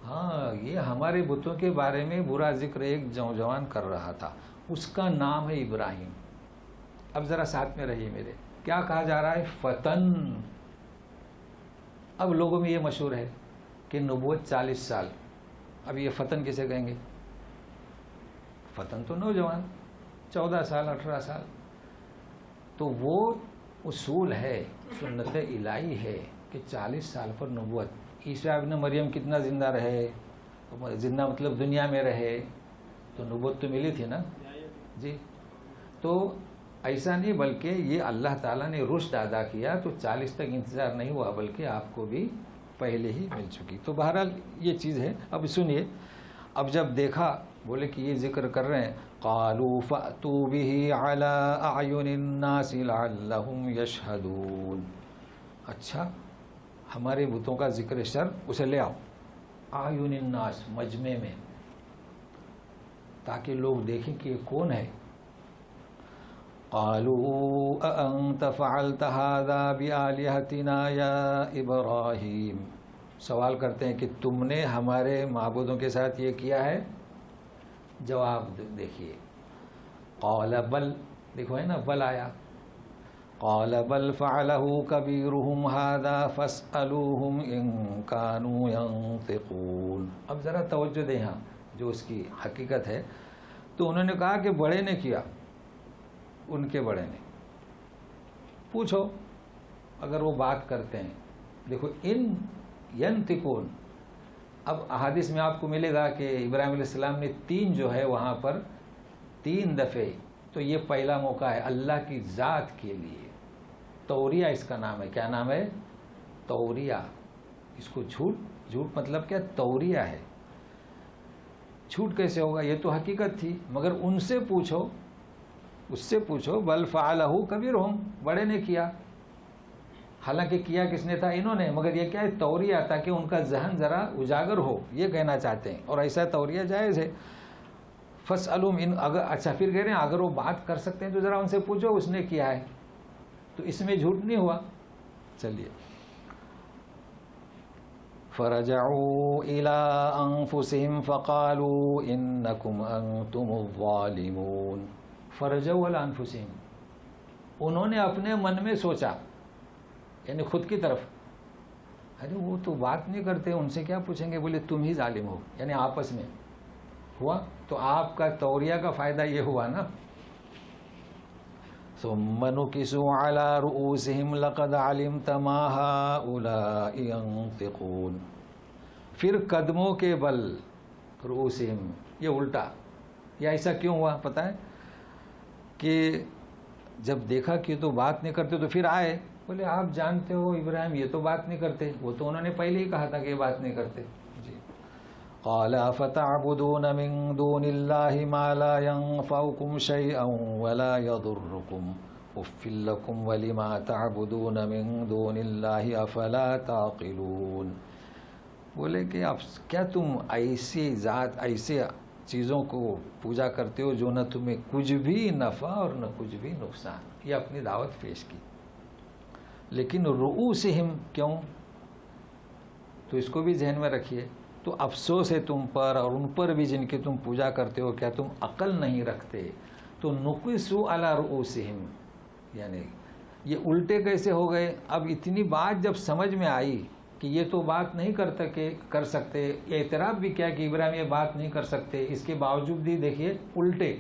ہاں یہ ہمارے بتوں کے بارے میں برا ذکر ایک نوجوان کر رہا تھا، اس کا نام ہے ابراہیم. اب ذرا ساتھ میں رہیے میرے. کیا کہا جا رہا ہے؟ فتن. اب لوگوں میں یہ مشہور ہے کہ نبوت 40 سال. اب یہ فتن کسے کہیں گے؟ فتن تو نوجوان 14 سال 18 سال. تو وہ اصول ہے، سنت الہی ہے کہ 40 سال پر نبوت. عیسیٰ ابن مریم کتنا زندہ رہے؟ زندہ مطلب دنیا میں رہے تو نبوت تو ملی تھی نا جی. تو ایسا نہیں، بلکہ یہ اللہ تعالیٰ نے رشد ادا کیا تو 40 تک انتظار نہیں ہوا، بلکہ آپ کو بھی پہلے ہی مل چکی. تو بہرحال یہ چیز ہے. اب سنیے، اب جب دیکھا بولے کہ یہ ذکر کر رہے ہیں قالوا فأتوا به على اعین الناس لعلهم یشهدون. اچھا، ہمارے بتوں کا ذکر شر اسے لے آؤ اعین الناس، مجمع میں، تاکہ لوگ دیکھیں کہ یہ کون ہے. قالوا اانت فعلت هذا بآلهتنا یا ابراہیم. سوال کرتے ہیں کہ تم نے ہمارے معبودوں کے ساتھ یہ کیا ہے؟ جواب دیکھیے. قال بل، دیکھو ہے نا بل آیا. قال بل فعله كبيرهم هذا فاسألوهم ان كانوا ينطقون. اب ذرا توجہ دیں یہاں جو اس کی حقیقت ہے. تو انہوں نے کہا کہ بڑے نے کیا، ان کے بڑے نے. پوچھو اگر وہ بات کرتے ہیں. دیکھو ان ینطقون. اب احادیث میں آپ کو ملے گا کہ ابراہیم علیہ السلام نے 3 جو ہے وہاں پر 3 دفعے. تو یہ پہلا موقع ہے اللہ کی ذات کے لیے. توریہ اس کا نام ہے. کیا نام ہے؟ توریہ. اس کو جھوٹ مطلب کیا؟ توریہ ہے. جھوٹ کیسے ہوگا؟ یہ تو حقیقت تھی. مگر ان سے پوچھو، اس سے پوچھو. بل فعلہ کبیرہم، بڑے نے کیا. حالانکہ کیا کس نے تھا؟ انہوں نے. مگر یہ کیا ہے؟ توریہ، تاکہ ان کا ذہن ذرا اجاگر ہو، یہ کہنا چاہتے ہیں. اور ایسا توریہ جائز ہے. فاسألوہم ان، اگر اچھا پھر کہہ رہے ہیں اگر وہ بات کر سکتے ہیں تو ذرا ان سے پوچھو اس نے کیا ہے. تو اس میں جھوٹ نہیں ہوا. چلیے. فرجعوا الى انفسهم فقالوا انکم انتم الظالمون. فرجعوا الى انفسهم، انہوں نے اپنے من میں سوچا، یعنی خود کی طرف. ارے وہ تو بات نہیں کرتے، ان سے کیا پوچھیں گے؟ بولے تم ہی ظالم ہو. یعنی آپس میں ہوا. تو آپ کا توریہ کا فائدہ یہ ہوا نا. ثم نكسوا على رؤوسهم لقد علمت ما هؤلاء ينطقون. پھر قدموں کے بل رؤوسهم، یہ الٹا. یہ ایسا کیوں ہوا پتہ ہے؟ کہ جب دیکھا کہ تو بات نہیں کرتے تو پھر آئے. بولے آپ جانتے ہو ابراہیم یہ تو بات نہیں کرتے. وہ تو انہوں نے پہلے ہی کہا تھا کہ یہ بات نہیں کرتے. جی. قال فتعبدون من دون الله ما لا ينفعكم شيئا ولا يضركم اف لكم ولما تعبدون من دون الله افلا تعقلون. بولے کہ اب کیا تم ایسی ذات، ایسے چیزوں کو پوجا کرتے ہو جو نہ تمہیں کچھ بھی نفع اور نہ کچھ بھی نقصان. یہ اپنی دعوت پیش کی. لیکن رؤوسہم کیوں؟ تو اس کو بھی ذہن میں رکھیے. تو افسوس ہے تم پر اور ان پر بھی جن کی تم پوجا کرتے ہو. کیا تم عقل نہیں رکھتے؟ تو نقصوا علی رؤوسہم، یعنی یہ الٹے کیسے ہو گئے؟ اب اتنی بات جب سمجھ میں آئی کہ یہ تو بات نہیں کر سکتے، اعتراف بھی کیا کہ ابراہیم یہ بات نہیں کر سکتے، اس کے باوجود بھی دیکھیے الٹے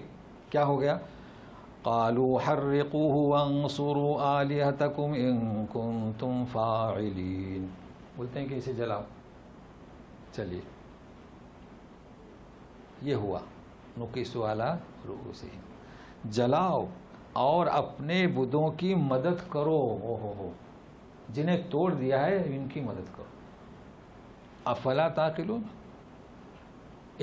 کیا ہو گیا. قالوا حرقوه وانصروا آلهتكم ان كنتم فاعلین. بولتے ہیں کہ اسے جلاؤ. چلیے یہ ہوا نقصوا علی رؤوسہم. جلاؤ اور اپنے بدوں کی مدد کرو. ہو جنہیں توڑ دیا ہے ان کی مدد کرو. افلا تعقلون.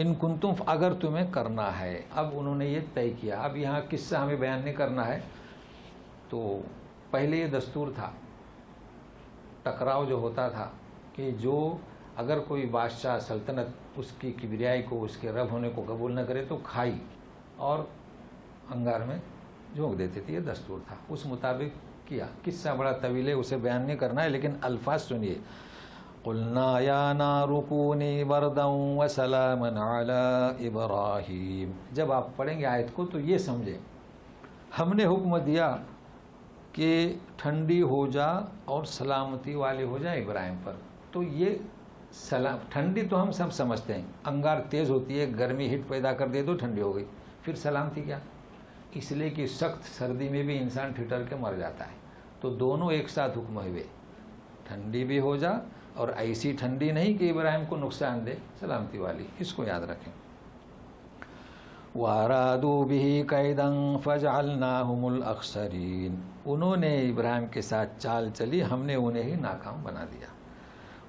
ان کنتم، اگر تمہیں کرنا ہے. اب انہوں نے یہ طے کیا. اب یہاں قصہ ہمیں بیان نہیں کرنا ہے. تو پہلے یہ دستور تھا، ٹکراؤ جو ہوتا تھا کہ جو اگر کوئی بادشاہ سلطنت اس کی کبریائی کو، اس کے رب ہونے کو قبول نہ کرے تو کھائی اور انگار میں جھونک دیتے تھے. یہ دستور تھا، اس مطابق کیا. قصہ بڑا طویل ہے، اسے بیان نہیں کرنا ہے، لیکن الفاظ سنیے. قلنا یا نار کونی بردا وسلاما علی ابراہیم. جب آپ پڑھیں گے آیت کو تو یہ سمجھیں ہم نے حکم دیا کہ ٹھنڈی ہو جا اور سلامتی والے ہو جائے ابراہیم پر. تو یہ ٹھنڈی تو ہم سب سمجھتے ہیں، انگار تیز ہوتی ہے، گرمی ہٹ پیدا کر دے تو ٹھنڈی ہو گئی. پھر سلامتی کیا؟ اس لیے کہ سخت سردی میں بھی انسان ٹھٹر کے مر جاتا ہے. تو دونوں ایک ساتھ حکم ہوئے، ٹھنڈی بھی ہو جا اور ایسی ٹھنڈی نہیں کہ ابراہیم کو نقصان دے، سلامتی والی. اس کو یاد رکھیں. وَأَرَادُوا بِهِ كَيْدًا فَجَعَلْنَاهُمُ الْأَخْسَرِينَ. انہوں نے ابراہیم کے ساتھ چال چلی، ہم نے انہیں ہی ناکام بنا دیا.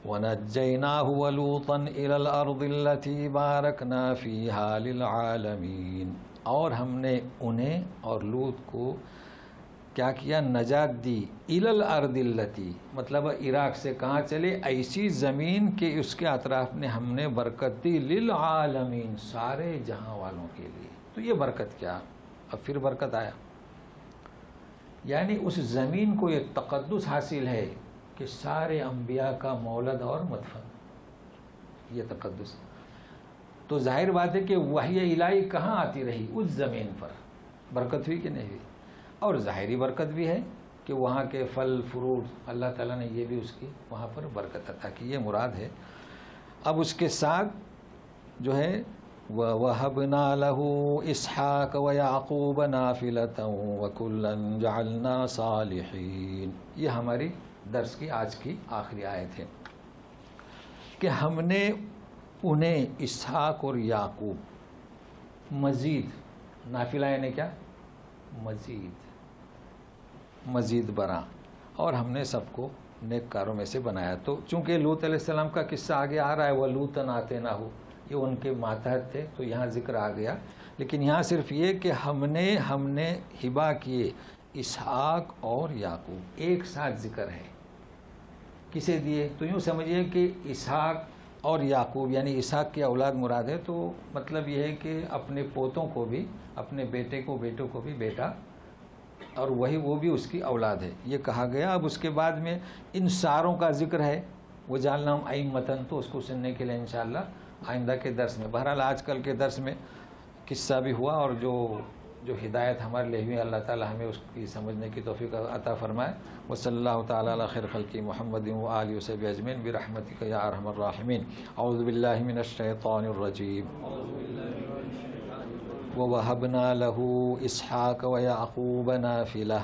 وَنَجَّيْنَاهُ وَلُوطًا إِلَى الْأَرْضِ الَّتِي بَارَكْنَا فِيهَا لِلْعَالَمِينَ. اور ہم نے انہیں اور لوط کو کیا کیا؟ نجات دی. إِلَى الْأَرْضِ الَّتِي مطلب عراق سے کہاں چلے؟ ایسی زمین کہ اس کے اطراف میں ہم نے برکت دی، للعالمین سارے جہاں والوں کے لیے. تو یہ برکت کیا؟ اب پھر برکت آیا، یعنی اس زمین کو یہ تقدس حاصل ہے کہ سارے انبیاء کا مولد اور مدفن، یہ تقدس. تو ظاہر بات ہے کہ وحی الہی کہاں آتی رہی؟ اس زمین پر. برکت ہوئی کہ نہیں ہوئی؟ اور ظاہری برکت بھی ہے کہ وہاں کے پھل فروٹ اللہ تعالیٰ نے یہ بھی اس کی وہاں پر برکت عطا کی، یہ مراد ہے. اب اس کے ساتھ جو ہے وَوَهَبْنَا لَهُ إِسْحَاقَ وَيَعْقُوبَ نَافِلَةً وَكُلًّا جَعَلْنَا صَالِحِينَ. یہ ہماری درس کی آج کی آخری آیت ہے کہ ہم نے انہیں اسحاق اور یعقوب مزید، نافلہ یعنی کیا؟ مزید برآں، اور ہم نے سب کو نیک کاروں میں سے بنایا. تو چونکہ لوط علیہ السلام کا قصہ آگے آ رہا ہے، وَلُوطًا آتَيْنَاهُ، یہ ان کے ماتحت تھے تو یہاں ذکر آ گیا. لیکن یہاں صرف یہ کہ ہم نے ہبہ کیے اسحاق اور یعقوب، ایک ساتھ ذکر ہے. کسے دیے؟ تو یوں سمجھیے کہ اسحاق اور یعقوب یعنی اسحاق کی اولاد مراد ہے. تو مطلب یہ ہے کہ اپنے پوتوں کو بھی، اپنے بیٹوں کو بھی بیٹا، اور وہ بھی اس کی اولاد ہے، یہ کہا گیا. اب اس کے بعد میں ان ساروں کا ذکر ہے، وَجَعَلْنَاهُمْ أَئِمَّةً، تو اس کو سننے کے لیے انشاءاللہ آئندہ کے درس میں. بہرحال آج کل کے درس میں قصہ بھی ہوا، اور جو ہدایت ہمارے لیے ہوئی اللہ تعالی ہمیں اس کی سمجھنے کی توفیق عطا فرمائے. وصلی اللہ تعالی علی خیر خلقہ محمد وآلہ وصحبہ اجمعین برحمتک یا ارحم الراحمین. اعوذ باللہ من الشیطان الرجیم. وَوَهَبْنَا لَهُ إِسْحَاقَ وَيَعْقُوبَ نَافِلَةً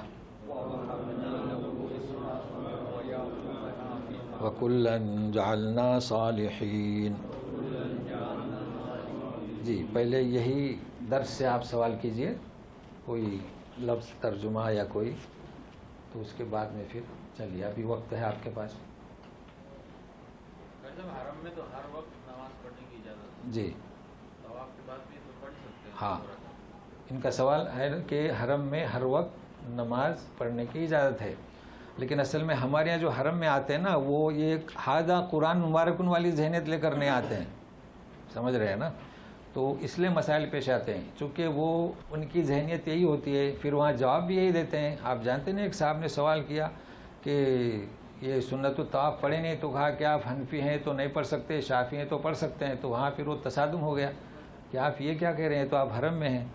وَكُلًّا جَعَلْنَا صَالِحِينَ. جی پہلے یہی درس سے آپ سوال کیجئے، کوئی لفظ ترجمہ یا کوئی، تو اس کے بعد میں پھر چلیے ابھی وقت ہے آپ کے پاس. حرم میں تو ہر وقت نماز پڑھنے کی اجازت ہے. جی طواف کے بعد بھی تو پڑھ سکتے ہیں. ہاں، ان کا سوال ہے کہ حرم میں ہر وقت نماز پڑھنے کی اجازت ہے، لیکن اصل میں ہمارے یہاں جو حرم میں آتے ہیں نا، وہ یہ ہادہ قرآن مبارکن والی ذہنیت لے کر نہیں آتے ہیں، سمجھ رہے ہیں نا. تو اس لیے مسائل پیش آتے ہیں، چونکہ وہ ان کی ذہنیت یہی ہوتی ہے، پھر وہاں جواب بھی یہی دیتے ہیں. آپ جانتے ہیں ایک صاحب نے سوال کیا کہ یہ سنت الطواف پڑھے نہیں، تو کہا کہ آپ حنفی ہیں تو نہیں پڑھ سکتے، شافعی ہیں تو پڑھ سکتے ہیں. تو وہاں پھر وہ تصادم ہو گیا کہ آپ یہ کیا کہہ رہے ہیں، تو آپ حرم میں ہیں.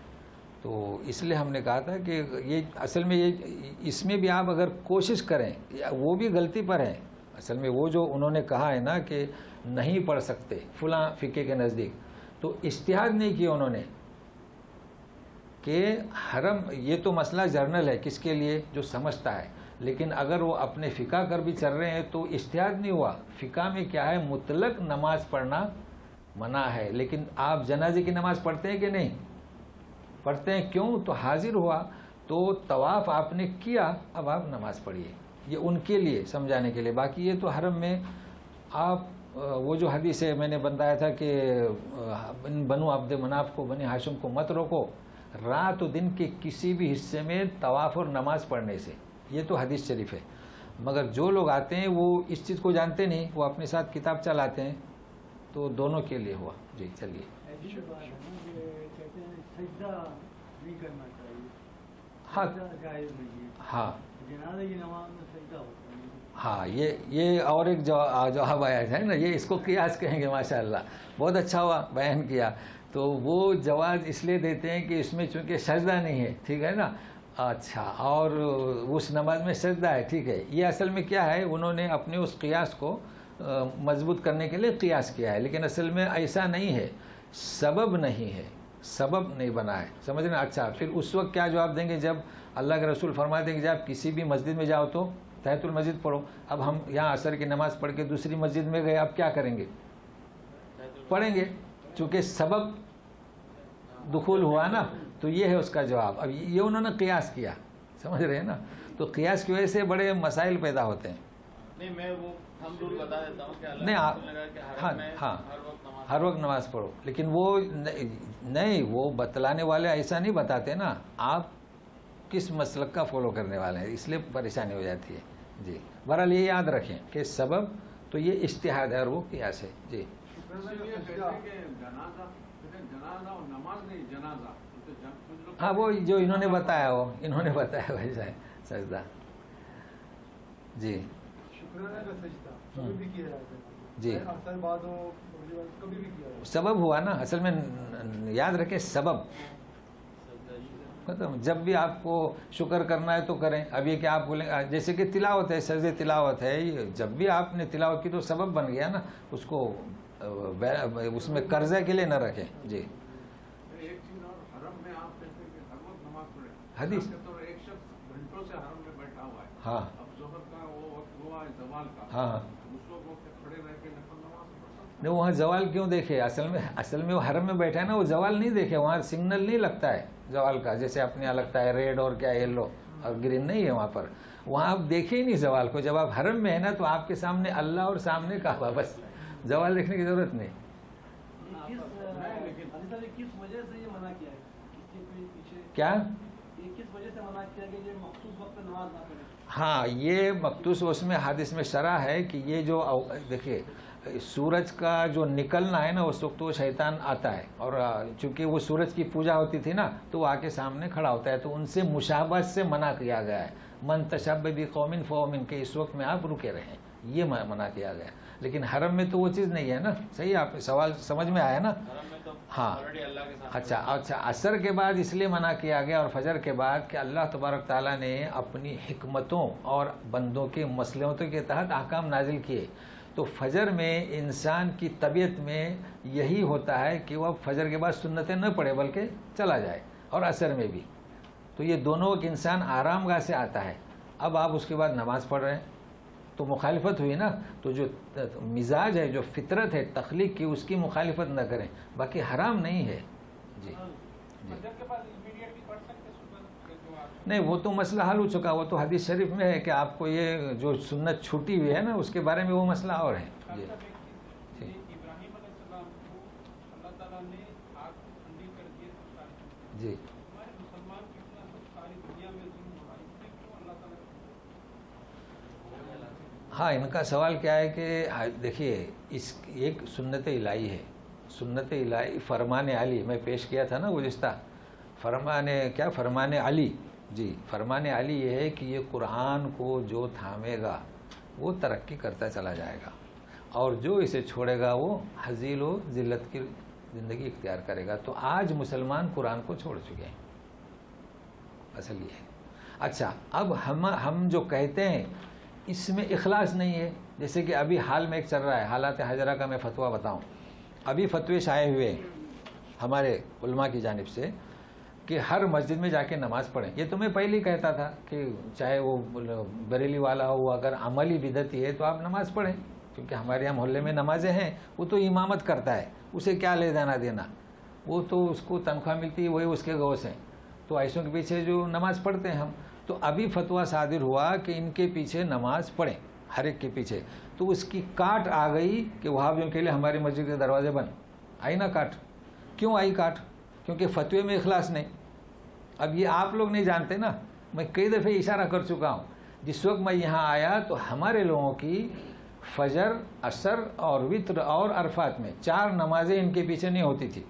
تو اس لیے ہم نے کہا تھا کہ یہ اصل میں اس میں بھی آپ اگر کوشش کریں، وہ بھی غلطی پر ہے. اصل میں وہ جو انہوں نے کہا ہے نا کہ نہیں پڑھ سکتے فلاں فقہ کے نزدیک، تو اجتہاد نہیں کیا انہوں نے کہ حرم، یہ تو مسئلہ جرنل ہے کس کے لیے جو سمجھتا ہے، لیکن اگر وہ اپنے فقہ کر بھی چل رہے ہیں تو اجتہاد نہیں ہوا. فقہ میں کیا ہے، مطلق نماز پڑھنا منع ہے، لیکن آپ جنازے کی نماز پڑھتے ہیں کہ نہیں پڑھتے ہیں؟ کیوں؟ تو حاضر ہوا تو طواف آپ نے کیا، اب آپ نماز پڑھیے. یہ ان کے لیے سمجھانے کے لیے. باقی یہ تو حرم میں آپ وہ جو حدیث ہے میں نے بتایا تھا کہ بنو عبد مناف کو، بنی ہاشم کو مت روکو رات و دن کے کسی بھی حصے میں طواف اور نماز پڑھنے سے، یہ تو حدیث شریف ہے. مگر جو لوگ آتے ہیں وہ اس چیز کو جانتے نہیں، وہ اپنے ساتھ کتاب چلاتے ہیں، تو دونوں کے لیے ہوا. جی چلیے. ہاں ہاں ہاں، یہ اور ایک جواب آیا ہے نا، یہ اس کو قیاس کہیں گے. ماشاءاللہ بہت اچھا ہوا بیان کیا. تو وہ جواز اس لیے دیتے ہیں کہ اس میں چونکہ سجدہ نہیں ہے، ٹھیک ہے نا، اچھا، اور اس نماز میں سجدہ ہے، ٹھیک ہے. یہ اصل میں کیا ہے، انہوں نے اپنے اس قیاس کو مضبوط کرنے کے لیے قیاس کیا ہے، لیکن اصل میں ایسا نہیں ہے، سبب نہیں ہے، سبب نہیں بنا ہے، سمجھ رہے ہیں. اچھا، پھر اس وقت کیا جواب دیں گے جب اللہ کے رسول فرماتے ہیں کہ جب کسی بھی مسجد میں جاؤ تو تحیۃ المسجد پڑھو. اب ہم یہاں عصر کی نماز پڑھ کے دوسری مسجد میں گئے، اب کیا کریں گے؟ پڑھیں گے، چونکہ سبب دخول ہوا نا. تو یہ ہے اس کا جواب. اب یہ انہوں نے قیاس کیا، سمجھ رہے ہیں نا. تو قیاس کی وجہ سے بڑے مسائل پیدا ہوتے ہیں. نہیں، میں وہ ہم رول بتا دیتا ہوں کہ اللہ نہیں، نے لگا کہ حرم میں ہاں، ہر وقت نماز ہر وقت نماز پڑھو، لیکن وہ نہیں، وہ بتلانے والے ایسا نہیں بتاتے نا. آپ کس مسلک کا فالو کرنے والے ہیں، اس لیے پریشانی ہو جاتی ہے. جی، بہرحال یہ یاد رکھیں کہ سبب تو یہ اجتہاد ہے اور وہ قیاس ہے. جی، ہاں، وہ جو انہوں نے بتایا، وہ انہوں نے بتایا ویسا ہے سجدہ. جی جی، سبب ہوا نا اصل میں. یاد رکھیں سبب، جب بھی آپ کو شکر کرنا ہے تو کریں. اب یہ کہ آپ بولیں جیسے کہ تلاوت ہے، سجدہ تلاوت ہے، جب بھی آپ نے تلاوت کی تو سبب بن گیا نا، اس کو اس میں قرضے کے لیے نہ رکھیں. جی، حدیث، ہاں ہاں، نہیں وہاں زوال کیوں دیکھے؟ اصل میں وہ حرم میں بیٹھا ہے نا، وہ زوال نہیں دیکھے. وہاں سگنل نہیں لگتا ہے زوال کا، جیسے اپنے یہاں لگتا ہے ریڈ اور کیا یلو اور گرین، نہیں ہے وہاں پر. وہاں آپ دیکھے ہی نہیں زوال کو. جب آپ حرم میں ہے نا تو آپ کے سامنے اللہ اور سامنے کعبہ، بس زوال دیکھنے کی ضرورت نہیں. کس وجہ سے یہ منع کیا ہے؟ کیا؟ کس وجہ سے منع کیا کہ یہ مخصوص وقت میں نماز نہ پڑھے؟ ہاں، یہ مخصوص اس میں حدیث میں شرح ہے کہ یہ جو دیکھیے سورج کا جو نکلنا ہے نا، اس وقت وہ شیطان آتا ہے، اور چونکہ وہ سورج کی پوجا ہوتی تھی نا تو وہ آ کے سامنے کھڑا ہوتا ہے، تو ان سے مشابہت سے منع کیا گیا ہے. من تشبہ بقوم فہو منہ، کہ اس وقت میں آپ رکے رہیں، یہ منع کیا گیا. لیکن حرم میں تو وہ چیز نہیں ہے نا. صحیح، آپ سوال سمجھ میں آیا نا. حرم میں تو ہاں، اللہ کے سامنے. اچھا، عصر کے بعد اس لیے منع کیا گیا اور فجر کے بعد کہ اللہ تبارک تعالیٰ نے اپنی حکمتوں اور بندوں کے مصلحتوں کے تحت احکام نازل کیے. تو فجر میں انسان کی طبیعت میں یہی ہوتا ہے کہ وہ فجر کے بعد سنتیں نہ پڑھے بلکہ چلا جائے، اور عصر میں بھی. تو یہ دونوں ایک انسان آرام گاہ سے آتا ہے. اب آپ اس کے بعد نماز پڑھ رہے ہیں تو مخالفت ہوئی نا. تو جو مزاج ہے، جو فطرت ہے تخلیق کی، اس کی مخالفت نہ کریں، باقی حرام نہیں ہے. جی جی، نہیں وہ تو مسئلہ حل ہو چکا. وہ تو حدیث شریف میں ہے کہ آپ کو یہ جو سنت چھوٹی ہوئی ہے نا، اس کے بارے میں وہ مسئلہ اور ہے. جی جی، ابراہیم علیہ السلام کو اللہ تعالیٰ نے آگ کو ٹھنڈی کر دیا. جی، ہمارے مسلمان کی ساری دنیا میں ظلم ہو رہا ہے، اس لیے کیوں اللہ تعالیٰ؟ ہاں، ان کا سوال کیا ہے کہ دیکھیے اس ایک سنت الہی ہے. سنت الہی فرمان علی میں پیش کیا تھا نا گزشتہ. فرمان علی. جی، فرمان علی یہ ہے کہ یہ قرآن کو جو تھامے گا وہ ترقی کرتا چلا جائے گا، اور جو اسے چھوڑے گا وہ ہزیل و ذلت کی زندگی اختیار کرے گا. تو آج مسلمان قرآن کو چھوڑ چکے ہیں، اصل یہ ہے. اچھا، اب ہم جو کہتے ہیں اس میں اخلاص نہیں ہے. جیسے کہ ابھی حال میں ایک چل رہا ہے، حالات حاضرہ کا میں فتویٰ بتاؤں. ابھی فتوے شائع ہوئے ہمارے علماء کی جانب سے کہ ہر مسجد میں جا کے نماز پڑھیں. یہ تو میں پہلے ہی کہتا تھا کہ چاہے وہ بریلی والا ہو، اگر عملی بدعتی ہے تو آپ نماز پڑھیں، کیونکہ ہمارے یہاں محلے میں نمازیں ہیں. وہ تو امامت کرتا ہے، اسے کیا لے دینا، وہ تو اس کو تنخواہ ملتی ہے، وہی اس کے گوش ہیں. تو ایسوں کے پیچھے جو نماز پڑھتے ہیں ہم، تو ابھی فتویٰ صادر ہوا کہ ان کے پیچھے نماز پڑھیں، ہر ایک کے پیچھے. تو اس کی کاٹ آ گئی کہ وہابیوں کے لیے ہماری مسجد کے دروازے بند. آئی نا کاٹ؟ کیوں آئی کاٹ؟ کیونکہ فتوے میں اخلاص نہیں. اب یہ آپ لوگ نہیں جانتے نا، میں کئی دفعہ اشارہ کر چکا ہوں. جس وقت میں یہاں آیا تو ہمارے لوگوں کی فجر، عصر اور وتر اور عرفات میں 4 نمازیں ان کے پیچھے نہیں ہوتی تھی.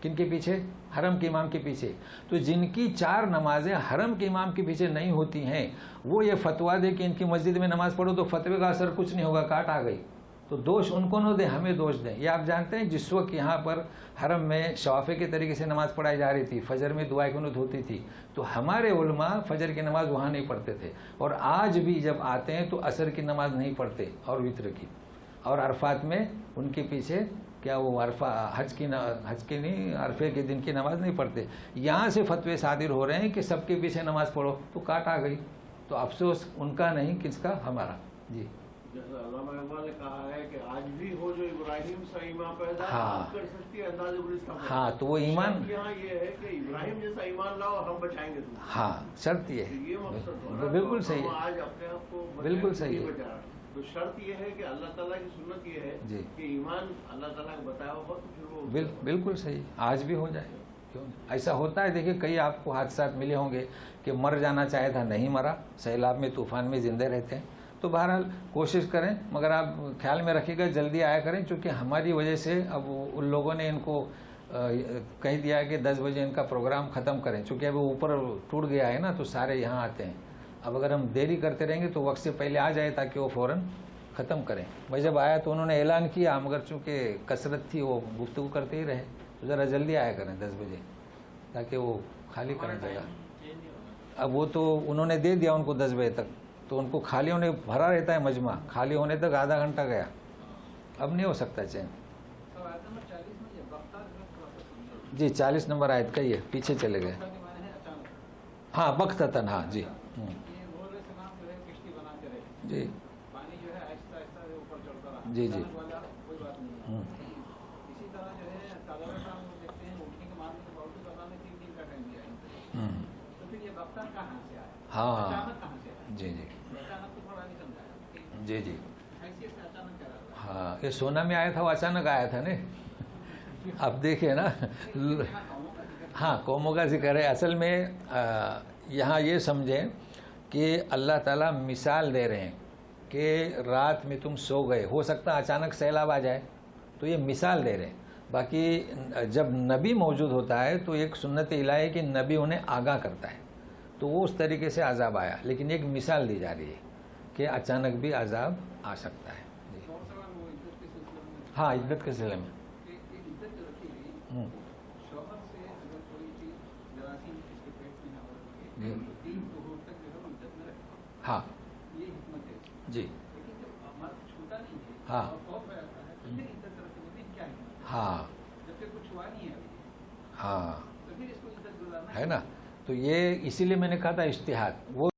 کن کے پیچھے؟ حرم کے امام کے پیچھے. تو جن کی 4 نمازیں حرم کے امام کے پیچھے نہیں ہوتی ہیں، وہ یہ فتویٰ دے کہ ان کی مسجد میں نماز پڑھو تو فتوے کا اثر کچھ نہیں ہوگا، کاٹ آ گئی. تو دوش ان کو نہ دیں، ہمیں دوش دیں. یہ آپ جانتے ہیں جس وقت یہاں پر حرم میں شوافے کے طریقے سے نماز پڑھائی جا رہی تھی، فجر میں دعائے قنوت ہوتی تھی، تو ہمارے علماء فجر کی نماز وہاں نہیں پڑھتے تھے، اور آج بھی جب آتے ہیں تو عصر کی نماز نہیں پڑھتے اور وتر کی، اور عرفات میں ان کے پیچھے کیا وہ حج کی نہیں، عرفے کے دن کی نماز نہیں پڑھتے. یہاں سے فتوے صادر ہو رہے ہیں کہ سب کے پیچھے نماز پڑھو، تو کاٹ آ گئی. تو افسوس ان کا نہیں، کس کا؟ ہمارا. جی جیسا علامہ اقبال نے کہا ہے کہ آج بھی ہو جو ابراہیم سے ایمان پیدا ہاں. آپ کر سکتی ہے انداز ابلیس کا. ہاں تو وہ ایمان، یہاں یہ ہے کہ ابراہیم جیسا ایمان لاؤ، ہم بچائیں گے تم. ہاں شرط یہ یہ مقصد ہو ہے. نا. بالکل صحیح ہم ہے. آج اپنے آپ کو بالکل صحیح ہے. بچا رہے ہیں. تو شرط یہ ہے کہ اللہ تعالیٰ کی سنت یہ ہے جی. کہ ایمان اللہ تعالیٰ کا بتایا ہوا تو پھر وہ بالکل صحیح. آج بھی ہو جائے، کیوں نہیں؟ ایسا ہوتا ہے. دیکھیے کئی آپ کو حادثات ملے ہوں گے کہ مر جانا چاہے تھا، نہیں مرا، سیلاب میں، طوفان میں زندے رہتے ہیں. تو بہرحال کوشش کریں، مگر آپ خیال میں رکھیے گا جلدی آیا کریں، چونکہ ہماری وجہ سے اب ان لوگوں نے ان کو کہہ دیا کہ 10 بجے ان کا پروگرام ختم کریں، چونکہ اب اوپر ٹوٹ گیا ہے نا، تو سارے یہاں آتے ہیں. اب اگر ہم دیری کرتے رہیں گے تو وقت سے پہلے آ جائے تاکہ وہ فوراً ختم کریں. میں جب آیا تو انہوں نے اعلان کیا، مگر چونکہ کثرت تھی وہ گفتگو کرتے ہی رہے. تو ذرا جلدی آیا کریں 10 بجے تاکہ وہ خالی کریں جگہ. اب وہ تو انہوں نے دے دیا ان کو 10 بجے تک، تو ان کو خالی ہونے بھرا رہتا ہے مجمع، خالی ہونے تک آدھا گھنٹہ گیا. اب نہیں ہو سکتا چین. سر آیت نمبر 40 میں یہ بختہ جو ہے تھوڑا سا سمجھو. جی 40 نمبر آیت کا یہ پیچھے چلے گئے. بختہ کے معنی ہے اچانک. ہاں بختتاً. ہاں جی. یہ نوح علیہ السلام جو ہے کشتی بنا کے رہے، جی پانی جو ہے آہستہ آہستہ اوپر چڑھتا رہا. جی جی. اچانک والا کوئی بات نہیں ہے. اسی طرح جو ہے تازہ شام کو دیکھتے ہیں اٹھنے کے مارنے کے باوجود اللہ نے 3 دن کا ٹائم دیا ہے. تو پھر یہ بختہ کہاں سے آیا؟ ہاں اچانک کہاں سے آیا؟ جی جی اچانک تو تھوڑا نہیں سمجھایا. جی جی. حیثیت سے اچانک کیا رہا ہے؟ ہاں یہ سونا میں آیا تھا، وہ اچانک آیا تھا نا. اب دیکھیں نا. ہاں قوموں کا ذکر ہے. اصل میں یہاں یہ سمجھیں کہ اللہ تعالیٰ مثال دے رہے ہیں کہ رات میں تم سو گئے، ہو سکتا ہے اچانک سیلاب آ جائے، تو یہ مثال دے رہے ہیں. باقی جب نبی موجود ہوتا ہے تو ایک سنت الہی ہے کہ نبی انہیں آگاہ کرتا ہے، تو وہ اس طریقے سے عذاب آیا. لیکن ایک مثال دی جا رہی ہے کہ اچانک بھی عذاب آ سکتا ہے. جی. اور سوال وہ عدت کے سلسلے میں ہاں عدت کے سلسلے میں. کہ ایک عدت جو رکھی گئی، ہوں. شوہر سے اگر کوئی چیز جراثیم اس کے پیٹ میں نہ ہو جی. تو 3 ظہور تک جو ہے وہ عدت میں رکھے. ہاں یہ حکمت ہے. جی. لیکن جب مرد چھوٹا نہیں ہے ہاں. اور خوف رہتا ہے تو پھر عدت رکھنے میں کیا حکمت ہے؟ ہاں جبکہ کچھ ہوا نہیں ہے ابھی، ہاں تو پھر اس کو عدت گزارنا ہے نا. تو یہ اسی لیے میں نے کہا تھا اجتہاد. وہ